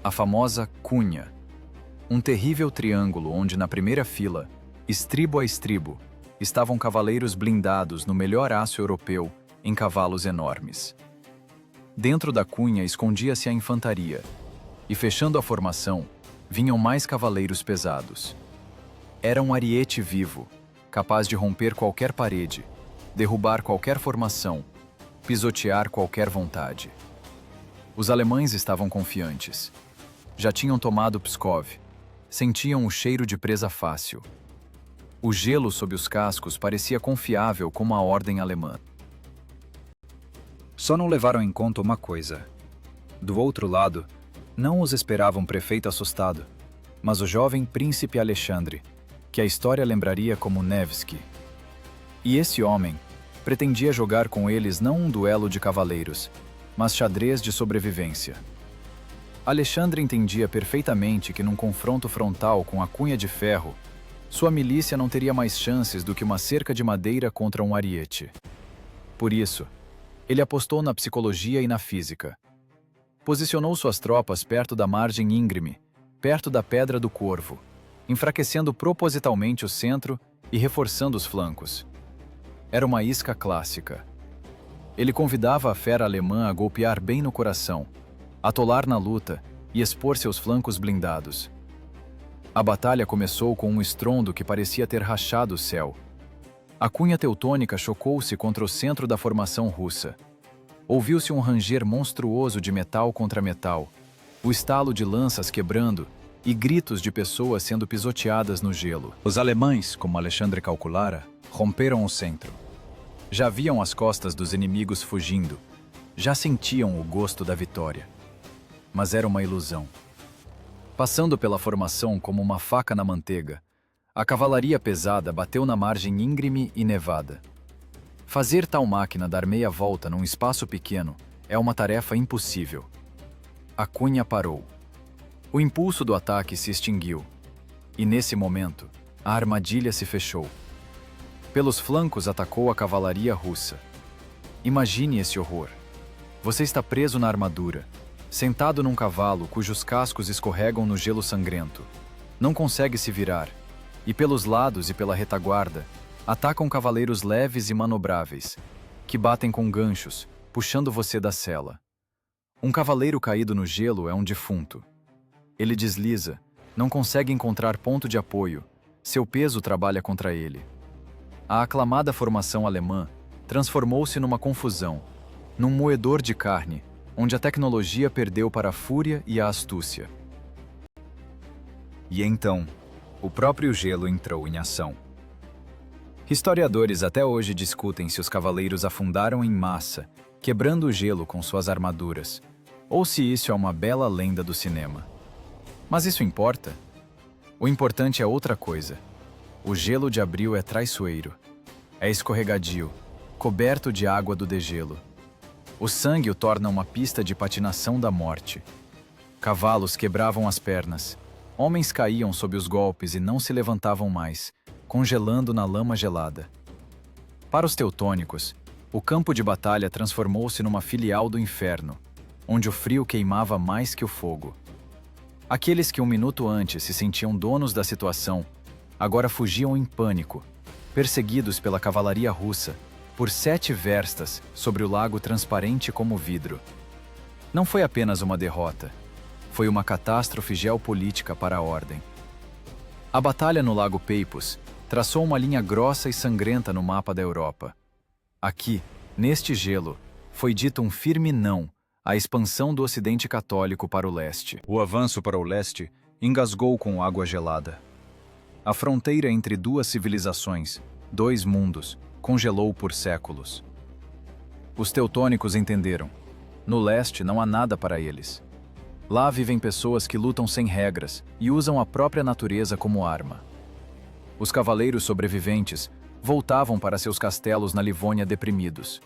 A famosa cunha, um terrível triângulo onde na primeira fila, estribo a estribo, estavam cavaleiros blindados no melhor aço europeu, em cavalos enormes. Dentro da cunha escondia-se a infantaria, e fechando a formação, vinham mais cavaleiros pesados. Era um ariete vivo, capaz de romper qualquer parede, derrubar qualquer formação, pisotear qualquer vontade. Os alemães estavam confiantes. Já tinham tomado Pskov, sentiam o cheiro de presa fácil. O gelo sob os cascos parecia confiável como a ordem alemã. Só não levaram em conta uma coisa. Do outro lado, não os esperava um prefeito assustado, mas o jovem príncipe Alexandre, que a história lembraria como Nevsky. E esse homem pretendia jogar com eles não um duelo de cavaleiros, mas xadrez de sobrevivência. Alexandre entendia perfeitamente que num confronto frontal com a cunha de ferro, sua milícia não teria mais chances do que uma cerca de madeira contra um ariete. Por isso, ele apostou na psicologia e na física. Posicionou suas tropas perto da margem íngreme, perto da Pedra do Corvo, enfraquecendo propositalmente o centro e reforçando os flancos. Era uma isca clássica. Ele convidava a fera alemã a golpear bem no coração, atolar na luta e expor seus flancos blindados. A batalha começou com um estrondo que parecia ter rachado o céu. A cunha teutônica chocou-se contra o centro da formação russa. Ouviu-se um ranger monstruoso de metal contra metal, o estalo de lanças quebrando e gritos de pessoas sendo pisoteadas no gelo. Os alemães, como Alexandre calculara, romperam o centro. Já viam as costas dos inimigos fugindo, já sentiam o gosto da vitória. Mas era uma ilusão. Passando pela formação como uma faca na manteiga, a cavalaria pesada bateu na margem íngreme e nevada. Fazer tal máquina dar meia volta num espaço pequeno é uma tarefa impossível. A cunha parou. O impulso do ataque se extinguiu. E nesse momento, a armadilha se fechou. Pelos flancos atacou a cavalaria russa. Imagine esse horror. Você está preso na armadura, sentado num cavalo cujos cascos escorregam no gelo sangrento. Não consegue se virar. E pelos lados e pela retaguarda, atacam cavaleiros leves e manobráveis, que batem com ganchos, puxando você da sela. Um cavaleiro caído no gelo é um defunto. Ele desliza, não consegue encontrar ponto de apoio, seu peso trabalha contra ele. A aclamada formação alemã transformou-se numa confusão, num moedor de carne, onde a tecnologia perdeu para a fúria e a astúcia. E então, o próprio gelo entrou em ação. Historiadores até hoje discutem se os cavaleiros afundaram em massa, quebrando o gelo com suas armaduras, ou se isso é uma bela lenda do cinema. Mas isso importa? O importante é outra coisa. O gelo de abril é traiçoeiro. É escorregadio, coberto de água do degelo. O sangue o torna uma pista de patinação da morte. Cavalos quebravam as pernas. Homens caíam sob os golpes e não se levantavam mais, congelando na lama gelada. Para os teutônicos, o campo de batalha transformou-se numa filial do inferno, onde o frio queimava mais que o fogo. Aqueles que um minuto antes se sentiam donos da situação, agora fugiam em pânico, perseguidos pela cavalaria russa, por 7 verstas sobre o lago transparente como vidro. Não foi apenas uma derrota. Foi uma catástrofe geopolítica para a ordem. A batalha no Lago Peipus traçou uma linha grossa e sangrenta no mapa da Europa. Aqui, neste gelo, foi dito um firme não à expansão do Ocidente católico para o leste. O avanço para o leste engasgou com água gelada. A fronteira entre duas civilizações, 2 mundos, congelou por séculos. Os teutônicos entenderam. No leste não há nada para eles. Lá vivem pessoas que lutam sem regras e usam a própria natureza como arma. Os cavaleiros sobreviventes voltavam para seus castelos na Livônia deprimidos.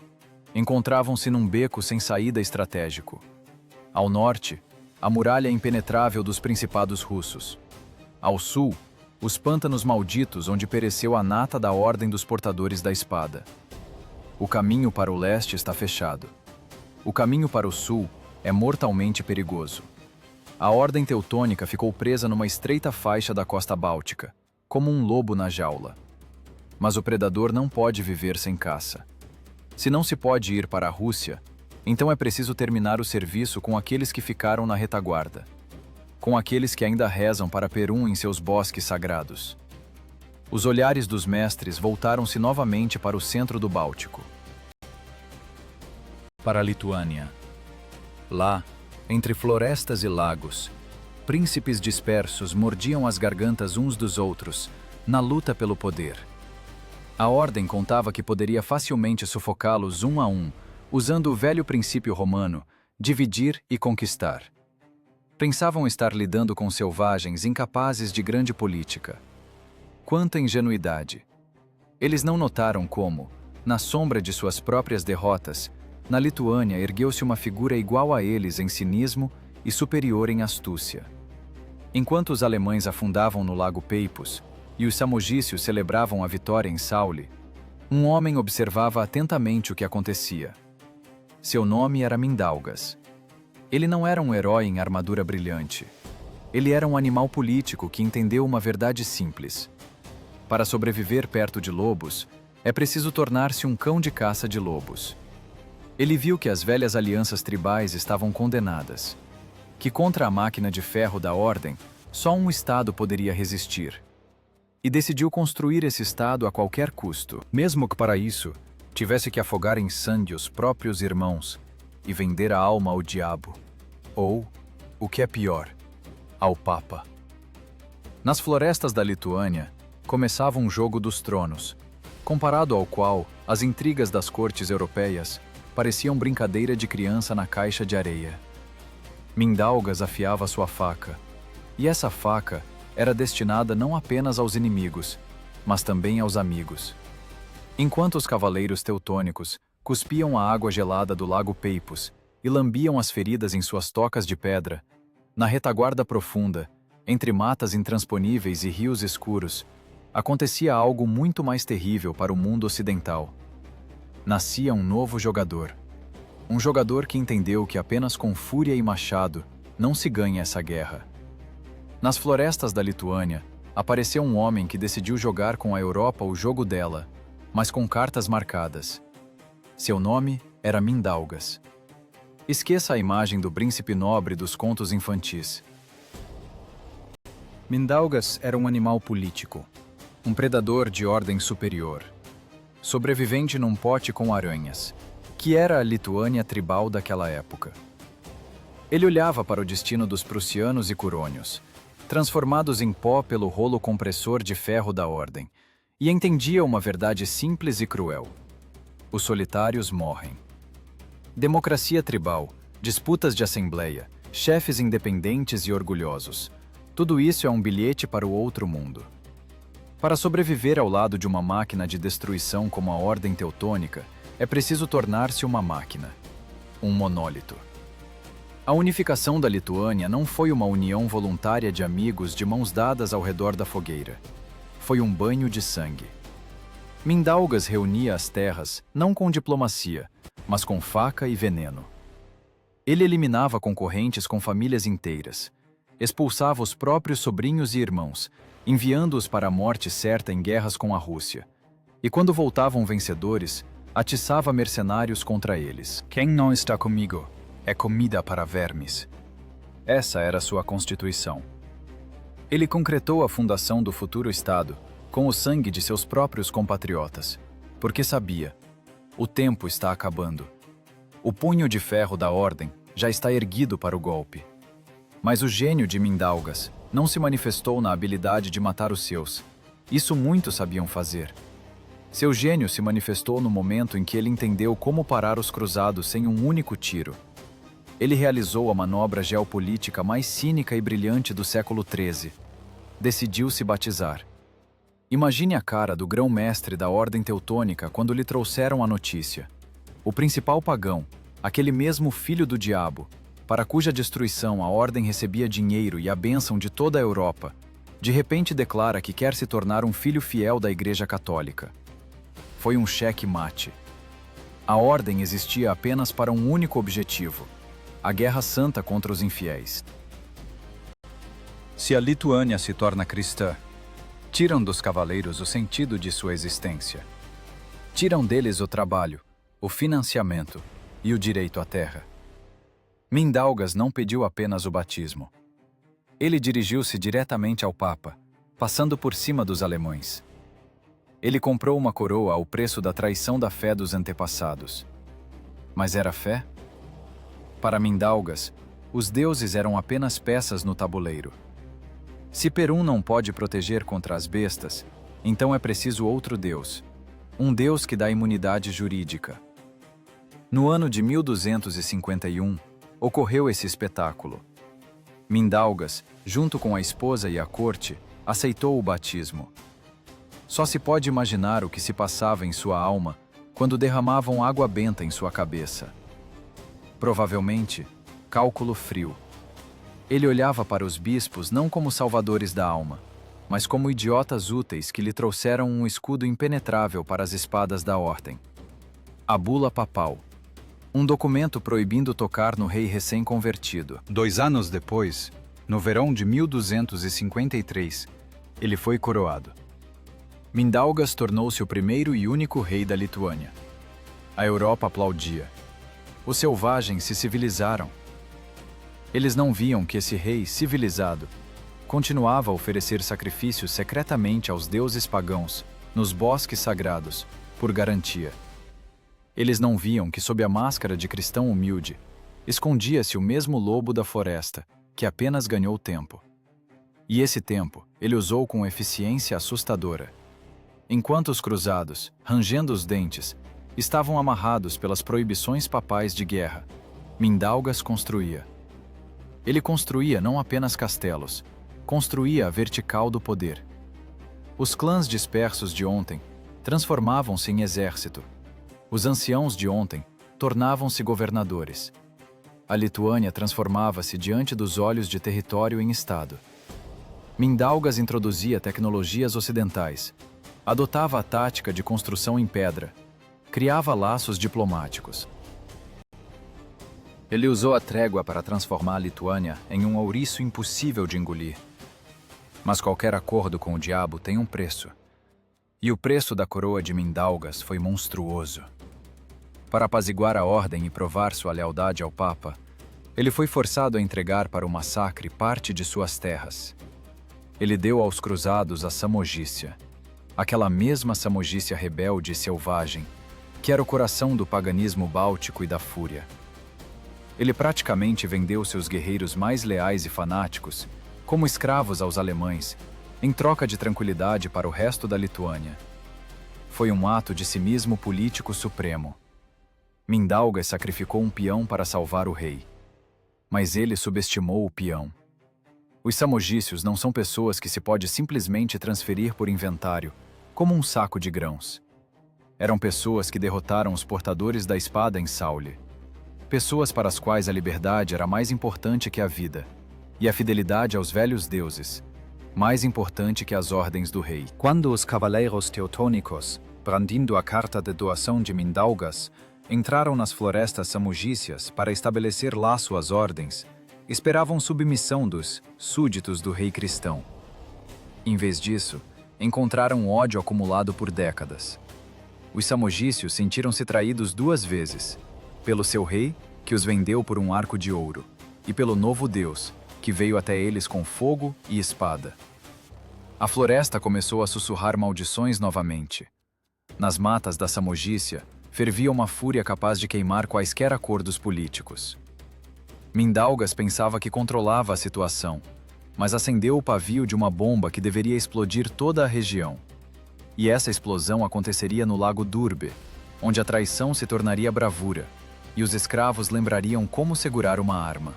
Encontravam-se num beco sem saída estratégico. Ao norte, a muralha impenetrável dos principados russos. Ao sul, os pântanos malditos onde pereceu a nata da Ordem dos Portadores da Espada. O caminho para o leste está fechado. O caminho para o sul é mortalmente perigoso. A Ordem Teutônica ficou presa numa estreita faixa da costa báltica, como um lobo na jaula. Mas o predador não pode viver sem caça. Se não se pode ir para a Rússia, então é preciso terminar o serviço com aqueles que ficaram na retaguarda, com aqueles que ainda rezam para Perun em seus bosques sagrados. Os olhares dos mestres voltaram-se novamente para o centro do Báltico. Para a Lituânia. Lá, entre florestas e lagos, príncipes dispersos mordiam as gargantas uns dos outros, na luta pelo poder. A ordem contava que poderia facilmente sufocá-los um a um, usando o velho princípio romano, dividir e conquistar. Pensavam estar lidando com selvagens incapazes de grande política. Quanta ingenuidade! Eles não notaram como, na sombra de suas próprias derrotas, na Lituânia ergueu-se uma figura igual a eles em cinismo e superior em astúcia. Enquanto os alemães afundavam no Lago Peipus e os samogícios celebravam a vitória em Saule, um homem observava atentamente o que acontecia. Seu nome era Mindaugas. Ele não era um herói em armadura brilhante. Ele era um animal político que entendeu uma verdade simples. Para sobreviver perto de lobos, é preciso tornar-se um cão de caça de lobos. Ele viu que as velhas alianças tribais estavam condenadas, que contra a máquina de ferro da Ordem, só um Estado poderia resistir. E decidiu construir esse Estado a qualquer custo, mesmo que para isso tivesse que afogar em sangue os próprios irmãos e vender a alma ao diabo, ou, o que é pior, ao Papa. Nas florestas da Lituânia, começava um jogo dos tronos, comparado ao qual as intrigas das cortes europeias pareciam brincadeira de criança na caixa de areia. Mindaugas afiava sua faca, e essa faca era destinada não apenas aos inimigos, mas também aos amigos. Enquanto os cavaleiros teutônicos cuspiam a água gelada do lago Peipus e lambiam as feridas em suas tocas de pedra, na retaguarda profunda, entre matas intransponíveis e rios escuros, acontecia algo muito mais terrível para o mundo ocidental. Nascia um novo jogador. Um jogador que entendeu que apenas com fúria e machado não se ganha essa guerra. Nas florestas da Lituânia, apareceu um homem que decidiu jogar com a Europa o jogo dela, mas com cartas marcadas. Seu nome era Mindaugas. Esqueça a imagem do príncipe nobre dos contos infantis. Mindaugas era um animal político, um predador de ordem superior, sobrevivente num pote com aranhas, que era a Lituânia tribal daquela época. Ele olhava para o destino dos prussianos e curônios, transformados em pó pelo rolo compressor de ferro da Ordem, e entendia uma verdade simples e cruel: os solitários morrem. Democracia tribal, disputas de assembleia, chefes independentes e orgulhosos. Tudo isso é um bilhete para o outro mundo. Para sobreviver ao lado de uma máquina de destruição como a Ordem Teutônica, é preciso tornar-se uma máquina, um monólito. A unificação da Lituânia não foi uma união voluntária de amigos de mãos dadas ao redor da fogueira. Foi um banho de sangue. Mindaugas reunia as terras não com diplomacia, mas com faca e veneno. Ele eliminava concorrentes com famílias inteiras, expulsava os próprios sobrinhos e irmãos, enviando-os para a morte certa em guerras com a Rússia. E quando voltavam vencedores, atiçava mercenários contra eles. Quem não está comigo é comida para vermes. Essa era sua constituição. Ele concretou a fundação do futuro Estado com o sangue de seus próprios compatriotas, porque sabia: o tempo está acabando. O punho de ferro da Ordem já está erguido para o golpe. Mas o gênio de Mindaugas não se manifestou na habilidade de matar os seus. Isso muitos sabiam fazer. Seu gênio se manifestou no momento em que ele entendeu como parar os cruzados sem um único tiro. Ele realizou a manobra geopolítica mais cínica e brilhante do século XIII. Decidiu se batizar. Imagine a cara do grão-mestre da Ordem Teutônica quando lhe trouxeram a notícia. O principal pagão, aquele mesmo filho do diabo, para cuja destruição a Ordem recebia dinheiro e a bênção de toda a Europa, de repente declara que quer se tornar um filho fiel da Igreja Católica. Foi um cheque-mate. A Ordem existia apenas para um único objetivo: a guerra santa contra os infiéis. Se a Lituânia se torna cristã, tiram dos cavaleiros o sentido de sua existência. Tiram deles o trabalho, o financiamento e o direito à terra. Mindaugas não pediu apenas o batismo. Ele dirigiu-se diretamente ao Papa, passando por cima dos alemães. Ele comprou uma coroa ao preço da traição da fé dos antepassados. Mas era fé? Para Mindaugas, os deuses eram apenas peças no tabuleiro. Se Perun não pode proteger contra as bestas, então é preciso outro deus. Um deus que dá imunidade jurídica. No ano de 1251, ocorreu esse espetáculo. Mindaugas, junto com a esposa e a corte, aceitou o batismo. Só se pode imaginar o que se passava em sua alma quando derramavam água benta em sua cabeça. Provavelmente, cálculo frio. Ele olhava para os bispos não como salvadores da alma, mas como idiotas úteis que lhe trouxeram um escudo impenetrável para as espadas da Ordem. A bula papal. Um documento proibindo tocar no rei recém-convertido. 2 anos depois, no verão de 1253, ele foi coroado. Mindaugas tornou-se o primeiro e único rei da Lituânia. A Europa aplaudia. Os selvagens se civilizaram. Eles não viam que esse rei civilizado continuava a oferecer sacrifícios secretamente aos deuses pagãos nos bosques sagrados, por garantia. Eles não viam que sob a máscara de cristão humilde escondia-se o mesmo lobo da floresta, que apenas ganhou tempo. E esse tempo ele usou com eficiência assustadora. Enquanto os cruzados, rangendo os dentes, estavam amarrados pelas proibições papais de guerra, Mindaugas construía. Ele construía não apenas castelos, construía a vertical do poder. Os clãs dispersos de ontem transformavam-se em exército. Os anciãos de ontem tornavam-se governadores. A Lituânia transformava-se diante dos olhos de território em estado. Mindaugas introduzia tecnologias ocidentais, adotava a tática de construção em pedra, criava laços diplomáticos. Ele usou a trégua para transformar a Lituânia em um ouriço impossível de engolir. Mas qualquer acordo com o diabo tem um preço. E o preço da coroa de Mindaugas foi monstruoso. Para apaziguar a ordem e provar sua lealdade ao Papa, ele foi forçado a entregar para o massacre parte de suas terras. Ele deu aos cruzados a Samogícia, aquela mesma Samogícia rebelde e selvagem, que era o coração do paganismo báltico e da fúria. Ele praticamente vendeu seus guerreiros mais leais e fanáticos como escravos aos alemães, em troca de tranquilidade para o resto da Lituânia. Foi um ato de cinismo político supremo. Mindaugas sacrificou um peão para salvar o rei. Mas ele subestimou o peão. Os samogícios não são pessoas que se pode simplesmente transferir por inventário, como um saco de grãos. Eram pessoas que derrotaram os portadores da espada em Saule. Pessoas para as quais a liberdade era mais importante que a vida, e a fidelidade aos velhos deuses, mais importante que as ordens do rei. Quando os cavaleiros teutônicos, brandindo a carta de doação de Mindaugas, entraram nas florestas samogícias para estabelecer laço às ordens, esperavam submissão dos súditos do rei cristão. Em vez disso, encontraram ódio acumulado por décadas. Os samogícios sentiram-se traídos duas vezes, pelo seu rei, que os vendeu por um arco de ouro, e pelo novo Deus, que veio até eles com fogo e espada. A floresta começou a sussurrar maldições novamente. Nas matas da Samogícia, fervia uma fúria capaz de queimar quaisquer acordos políticos. Mindaugas pensava que controlava a situação, mas acendeu o pavio de uma bomba que deveria explodir toda a região. E essa explosão aconteceria no Lago Durbe, onde a traição se tornaria bravura, e os escravos lembrariam como segurar uma arma.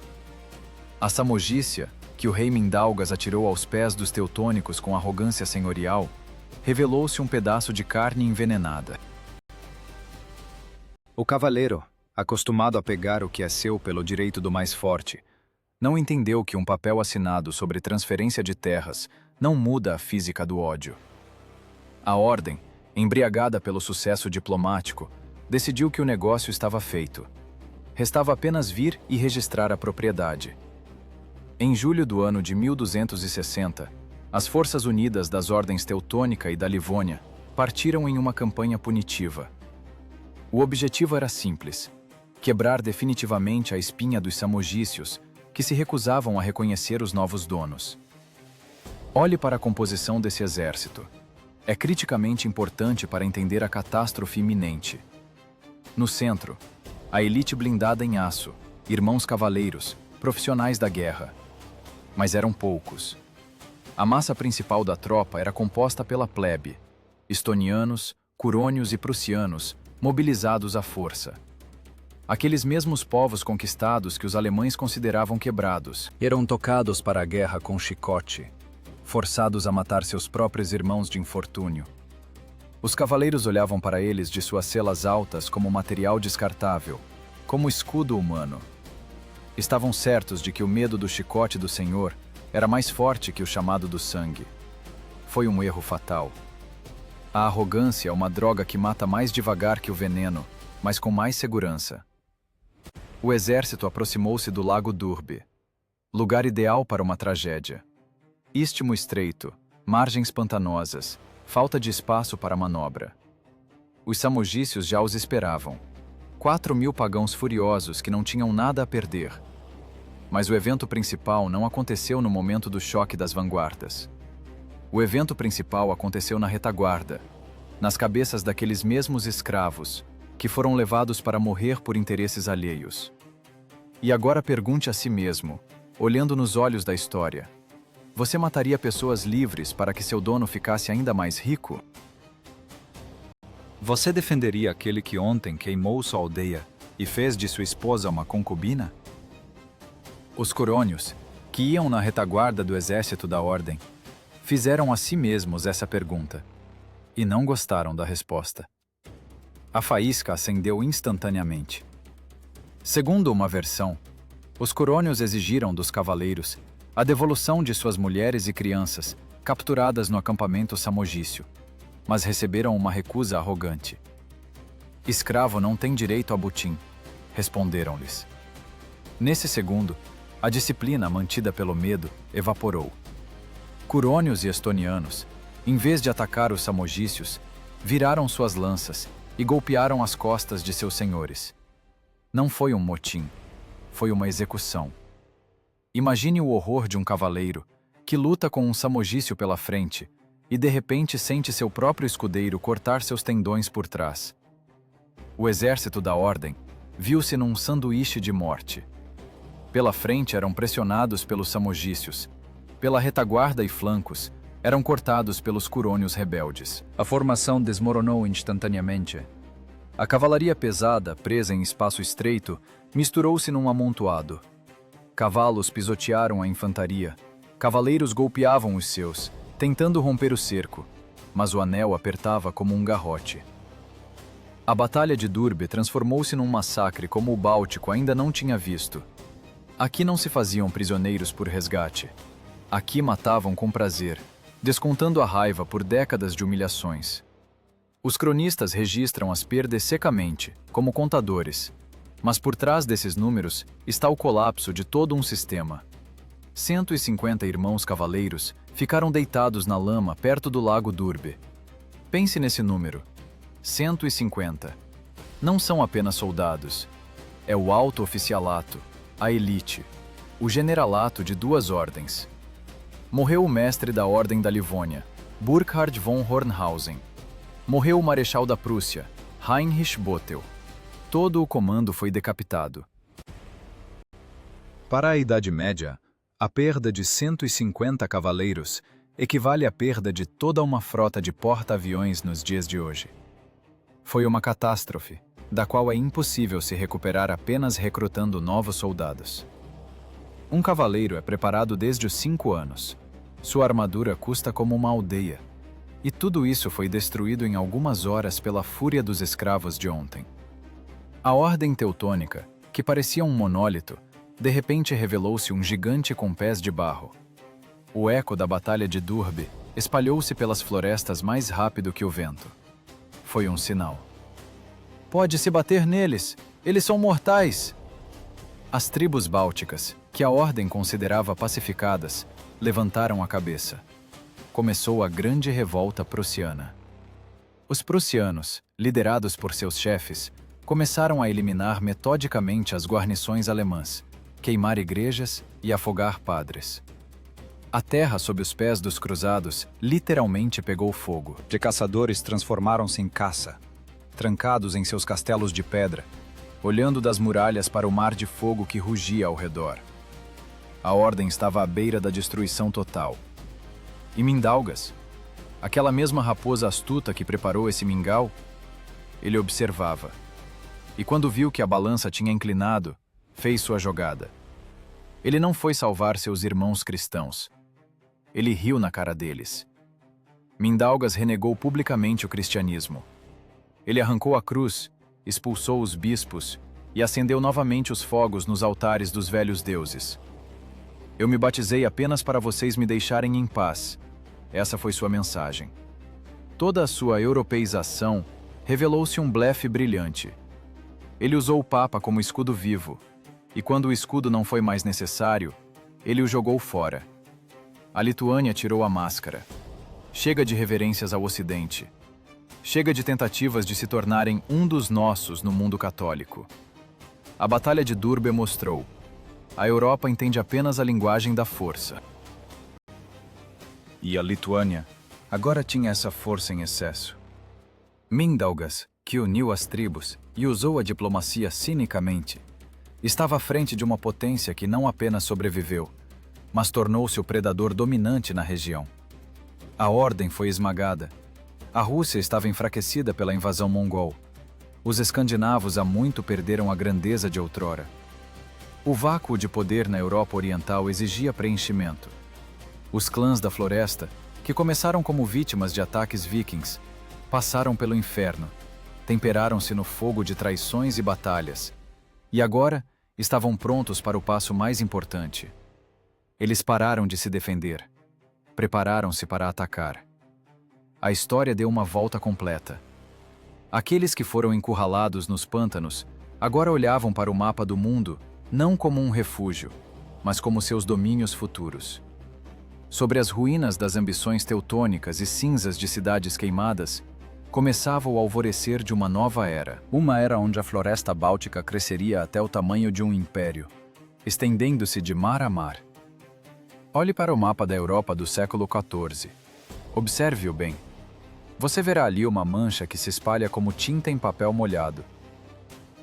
A Samogícia, que o rei Mindaugas atirou aos pés dos teutônicos com arrogância senhorial, revelou-se um pedaço de carne envenenada. O cavaleiro, acostumado a pegar o que é seu pelo direito do mais forte, não entendeu que um papel assinado sobre transferência de terras não muda a física do ódio. A ordem, embriagada pelo sucesso diplomático, decidiu que o negócio estava feito. Restava apenas vir e registrar a propriedade. Em julho do ano de 1260, as Forças Unidas das Ordens Teutônica e da Livônia partiram em uma campanha punitiva. O objetivo era simples: quebrar definitivamente a espinha dos samogícios, que se recusavam a reconhecer os novos donos. Olhe para a composição desse exército. É criticamente importante para entender a catástrofe iminente. No centro, a elite blindada em aço, irmãos cavaleiros, profissionais da guerra. Mas eram poucos. A massa principal da tropa era composta pela plebe, estonianos, curônios e prussianos, mobilizados à força. Aqueles mesmos povos conquistados que os alemães consideravam quebrados. Eram tocados para a guerra com chicote, forçados a matar seus próprios irmãos de infortúnio. Os cavaleiros olhavam para eles de suas celas altas como material descartável, como escudo humano. Estavam certos de que o medo do chicote do Senhor era mais forte que o chamado do sangue. Foi um erro fatal. A arrogância é uma droga que mata mais devagar que o veneno, mas com mais segurança. O exército aproximou-se do Lago Durbe, lugar ideal para uma tragédia. Istmo estreito, margens pantanosas, falta de espaço para a manobra. Os samogícios já os esperavam. 4.000 pagãos furiosos que não tinham nada a perder. Mas o evento principal não aconteceu no momento do choque das vanguardas. O evento principal aconteceu na retaguarda, nas cabeças daqueles mesmos escravos, que foram levados para morrer por interesses alheios. E agora pergunte a si mesmo, olhando nos olhos da história: você mataria pessoas livres para que seu dono ficasse ainda mais rico? Você defenderia aquele que ontem queimou sua aldeia e fez de sua esposa uma concubina? Os corônios, que iam na retaguarda do exército da ordem, fizeram a si mesmos essa pergunta, e não gostaram da resposta. A faísca acendeu instantaneamente. Segundo uma versão, os corônios exigiram dos cavaleiros a devolução de suas mulheres e crianças capturadas no acampamento samogício, mas receberam uma recusa arrogante. Escravo não tem direito a butim, responderam-lhes. Nesse segundo, a disciplina mantida pelo medo evaporou. Curônios e estonianos, em vez de atacar os samogícios, viraram suas lanças e golpearam as costas de seus senhores. Não foi um motim, foi uma execução. Imagine o horror de um cavaleiro que luta com um samogício pela frente e de repente sente seu próprio escudeiro cortar seus tendões por trás. O exército da ordem viu-se num sanduíche de morte. Pela frente eram pressionados pelos samogícios, pela retaguarda e flancos eram cortados pelos curônios rebeldes. A formação desmoronou instantaneamente. A cavalaria pesada, presa em espaço estreito, misturou-se num amontoado. Cavalos pisotearam a infantaria, cavaleiros golpeavam os seus, tentando romper o cerco, mas o anel apertava como um garrote. A Batalha de Durbe transformou-se num massacre como o Báltico ainda não tinha visto. Aqui não se faziam prisioneiros por resgate. Aqui matavam com prazer, descontando a raiva por décadas de humilhações. Os cronistas registram as perdas secamente, como contadores, mas por trás desses números está o colapso de todo um sistema. 150 irmãos cavaleiros ficaram deitados na lama perto do lago Durbe. Pense nesse número. 150. Não são apenas soldados. É o alto oficialato, a elite, o generalato de duas ordens. Morreu o mestre da Ordem da Livônia, Burkhard von Hornhausen. Morreu o marechal da Prússia, Heinrich Bottel. Todo o comando foi decapitado. Para a Idade Média, a perda de 150 cavaleiros equivale à perda de toda uma frota de porta-aviões nos dias de hoje. Foi uma catástrofe, da qual é impossível se recuperar apenas recrutando novos soldados. Um cavaleiro é preparado desde os 5 anos. Sua armadura custa como uma aldeia. E tudo isso foi destruído em algumas horas pela fúria dos escravos de ontem. A Ordem Teutônica, que parecia um monólito, de repente revelou-se um gigante com pés de barro. O eco da Batalha de Durbe espalhou-se pelas florestas mais rápido que o vento. Foi um sinal. Pode-se bater neles! Eles são mortais! As tribos bálticas, que a Ordem considerava pacificadas, levantaram a cabeça. Começou a grande revolta prussiana. Os prussianos, liderados por seus chefes, começaram a eliminar metodicamente as guarnições alemãs, queimar igrejas e afogar padres. A terra sob os pés dos cruzados literalmente pegou fogo. De caçadores transformaram-se em caça, trancados em seus castelos de pedra, olhando das muralhas para o mar de fogo que rugia ao redor. A ordem estava à beira da destruição total. E Mindaugas, aquela mesma raposa astuta que preparou esse mingau, ele observava. E quando viu que a balança tinha inclinado, fez sua jogada. Ele não foi salvar seus irmãos cristãos. Ele riu na cara deles. Mindaugas renegou publicamente o cristianismo. Ele arrancou a cruz, expulsou os bispos e acendeu novamente os fogos nos altares dos velhos deuses. Eu me batizei apenas para vocês me deixarem em paz. Essa foi sua mensagem. Toda a sua europeização revelou-se um blefe brilhante. Ele usou o Papa como escudo vivo, e quando o escudo não foi mais necessário, ele o jogou fora. A Lituânia tirou a máscara. Chega de reverências ao Ocidente. Chega de tentativas de se tornarem um dos nossos no mundo católico. A Batalha de Durbe mostrou: a Europa entende apenas a linguagem da força. E a Lituânia agora tinha essa força em excesso. Mindaugas, que uniu as tribos e usou a diplomacia cinicamente, estava à frente de uma potência que não apenas sobreviveu, mas tornou-se o predador dominante na região. A ordem foi esmagada. A Rússia estava enfraquecida pela invasão mongol. Os escandinavos há muito perderam a grandeza de outrora. O vácuo de poder na Europa Oriental exigia preenchimento. Os clãs da floresta, que começaram como vítimas de ataques vikings, passaram pelo inferno, temperaram-se no fogo de traições e batalhas, e agora estavam prontos para o passo mais importante. Eles pararam de se defender, prepararam-se para atacar. A história deu uma volta completa. Aqueles que foram encurralados nos pântanos agora olhavam para o mapa do mundo não como um refúgio, mas como seus domínios futuros. Sobre as ruínas das ambições teutônicas e cinzas de cidades queimadas, começava o alvorecer de uma nova era. Uma era onde a floresta báltica cresceria até o tamanho de um império, estendendo-se de mar a mar. Olhe para o mapa da Europa do século XIV. Observe-o bem. Você verá ali uma mancha que se espalha como tinta em papel molhado.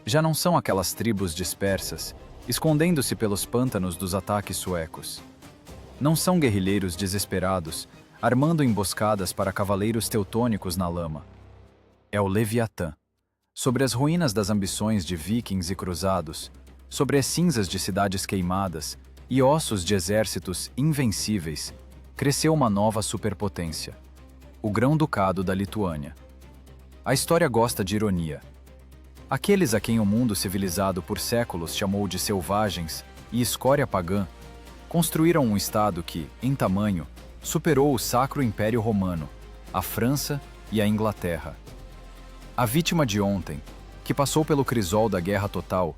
Já não são aquelas tribos dispersas, escondendo-se pelos pântanos dos ataques suecos. Não são guerrilheiros desesperados, armando emboscadas para cavaleiros teutônicos na lama. É o Leviatã. Sobre as ruínas das ambições de vikings e cruzados, sobre as cinzas de cidades queimadas e ossos de exércitos invencíveis, cresceu uma nova superpotência, o Grão-Ducado da Lituânia. A história gosta de ironia. Aqueles a quem o mundo civilizado por séculos chamou de selvagens e escória pagã, construíram um estado que, em tamanho, superou o Sacro Império Romano, a França e a Inglaterra. A vítima de ontem, que passou pelo crisol da guerra total,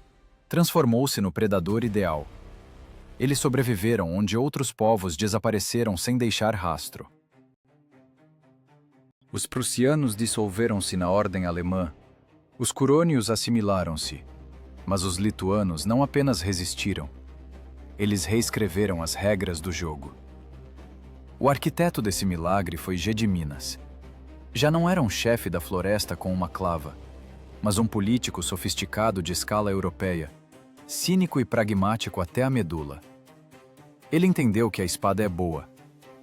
transformou-se no predador ideal. Eles sobreviveram onde outros povos desapareceram sem deixar rastro. Os prussianos dissolveram-se na ordem alemã, os curônios assimilaram-se, mas os lituanos não apenas resistiram, eles reescreveram as regras do jogo. O arquiteto desse milagre foi Gediminas. Já não era um chefe da floresta com uma clava, mas um político sofisticado de escala europeia, cínico e pragmático até a medula. Ele entendeu que a espada é boa,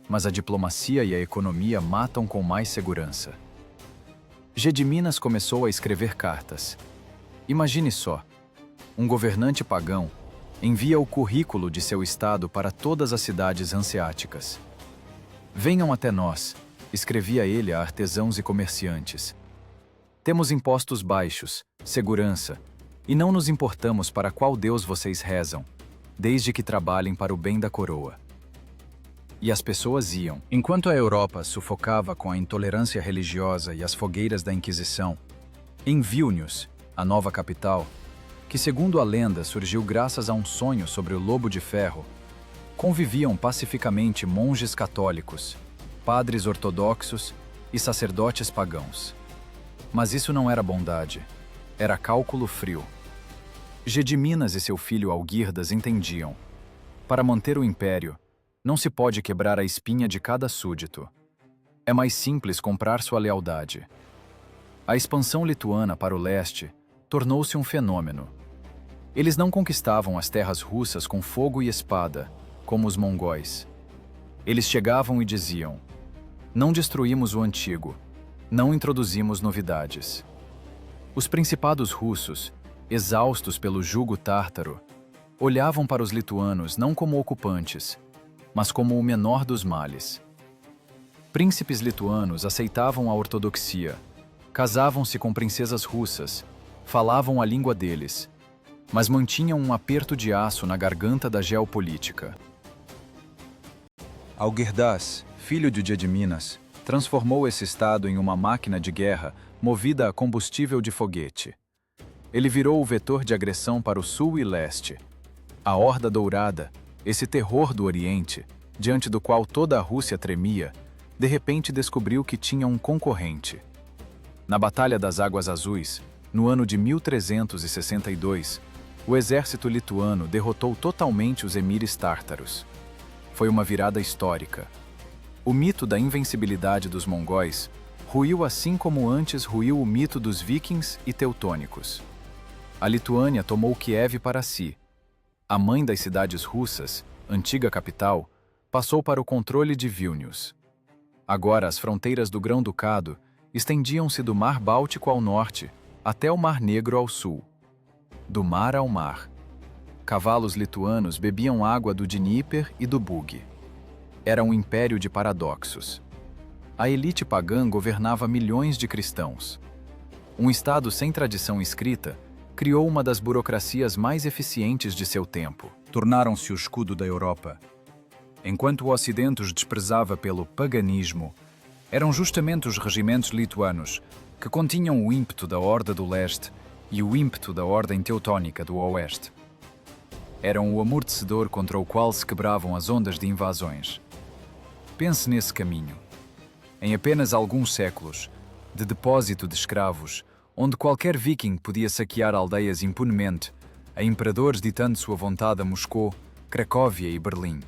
mas a diplomacia e a economia matam com mais segurança. Gediminas começou a escrever cartas. Imagine só, um governante pagão envia o currículo de seu estado para todas as cidades hanseáticas. Venham até nós, escrevia ele a artesãos e comerciantes. Temos impostos baixos, segurança, e não nos importamos para qual Deus vocês rezam, desde que trabalhem para o bem da coroa. E as pessoas iam. Enquanto a Europa sufocava com a intolerância religiosa e as fogueiras da Inquisição, em Vilnius, a nova capital, que segundo a lenda surgiu graças a um sonho sobre o Lobo de Ferro, conviviam pacificamente monges católicos, padres ortodoxos e sacerdotes pagãos. Mas isso não era bondade, era cálculo frio. Gediminas e seu filho Algirdas entendiam. Para manter o império, não se pode quebrar a espinha de cada súdito. É mais simples comprar sua lealdade. A expansão lituana para o leste tornou-se um fenômeno. Eles não conquistavam as terras russas com fogo e espada, como os mongóis. Eles chegavam e diziam: não destruímos o antigo, não introduzimos novidades. Os principados russos, exaustos pelo jugo tártaro, olhavam para os lituanos não como ocupantes, mas como o menor dos males. Príncipes lituanos aceitavam a ortodoxia, casavam-se com princesas russas, falavam a língua deles, mas mantinham um aperto de aço na garganta da geopolítica. Algirdas, filho de Gediminas, transformou esse estado em uma máquina de guerra movida a combustível de foguete. Ele virou o vetor de agressão para o sul e leste. A Horda Dourada, esse terror do Oriente, diante do qual toda a Rússia tremia, de repente descobriu que tinha um concorrente. Na Batalha das Águas Azuis, no ano de 1362, o exército lituano derrotou totalmente os emires tártaros. Foi uma virada histórica. O mito da invencibilidade dos mongóis ruiu assim como antes ruiu o mito dos vikings e teutônicos. A Lituânia tomou Kiev para si. A mãe das cidades russas, antiga capital, passou para o controle de Vilnius. Agora as fronteiras do Grão-Ducado estendiam-se do Mar Báltico ao norte até o Mar Negro ao sul. Do mar ao mar. Cavalos lituanos bebiam água do Dnieper e do Bug. Era um império de paradoxos. A elite pagã governava milhões de cristãos. Um estado sem tradição escrita criou uma das burocracias mais eficientes de seu tempo. Tornaram-se o escudo da Europa. Enquanto o Ocidente os desprezava pelo paganismo, eram justamente os regimentos lituanos que continham o ímpeto da Horda do Leste e o ímpeto da Ordem Teutônica do Oeste. Eram o amortecedor contra o qual se quebravam as ondas de invasões. Pense nesse caminho. Em apenas alguns séculos, de depósito de escravos, onde qualquer viking podia saquear aldeias impunemente, a imperadores ditando sua vontade a Moscou, Cracóvia e Berlim.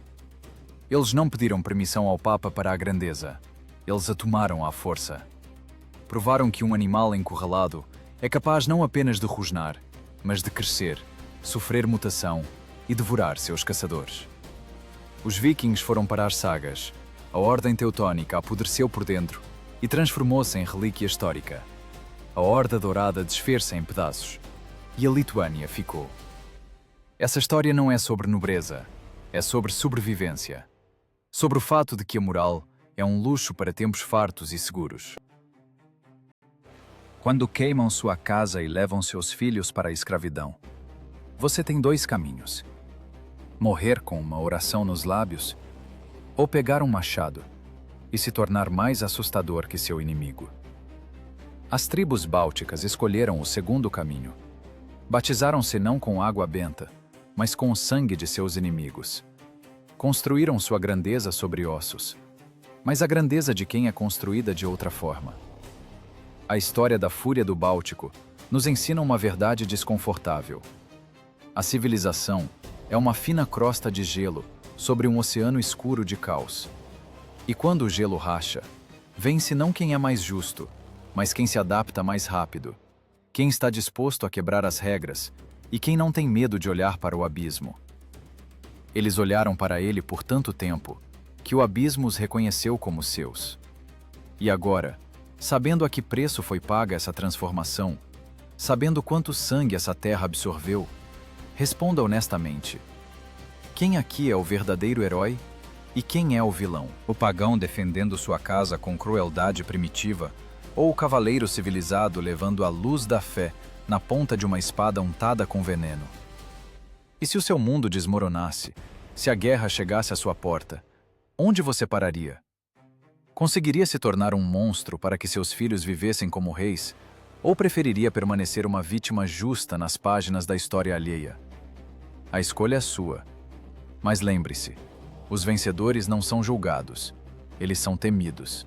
Eles não pediram permissão ao Papa para a grandeza. Eles a tomaram à força. Provaram que um animal encurralado é capaz não apenas de rosnar, mas de crescer, sofrer mutação e devorar seus caçadores. Os vikings foram para as sagas. A Ordem Teutônica apodreceu por dentro e transformou-se em relíquia histórica. A Horda Dourada desfez-se em pedaços e a Lituânia ficou. Essa história não é sobre nobreza, é sobre sobrevivência. Sobre o fato de que a moral é um luxo para tempos fartos e seguros. Quando queimam sua casa e levam seus filhos para a escravidão, você tem dois caminhos: morrer com uma oração nos lábios ou pegar um machado e se tornar mais assustador que seu inimigo. As tribos bálticas escolheram o segundo caminho. Batizaram-se não com água benta, mas com o sangue de seus inimigos. Construíram sua grandeza sobre ossos, mas a grandeza de quem é construída de outra forma. A história da Fúria do Báltico nos ensina uma verdade desconfortável. A civilização é uma fina crosta de gelo sobre um oceano escuro de caos. E quando o gelo racha, vence não quem é mais justo, mas quem se adapta mais rápido, quem está disposto a quebrar as regras e quem não tem medo de olhar para o abismo. Eles olharam para ele por tanto tempo que o abismo os reconheceu como seus. E agora, sabendo a que preço foi paga essa transformação, sabendo quanto sangue essa terra absorveu, responda honestamente: quem aqui é o verdadeiro herói e quem é o vilão? O pagão defendendo sua casa com crueldade primitiva ou o cavaleiro civilizado levando a luz da fé na ponta de uma espada untada com veneno? E se o seu mundo desmoronasse, se a guerra chegasse à sua porta, onde você pararia? Conseguiria se tornar um monstro para que seus filhos vivessem como reis, ou preferiria permanecer uma vítima justa nas páginas da história alheia? A escolha é sua. Mas lembre-se, os vencedores não são julgados, eles são temidos.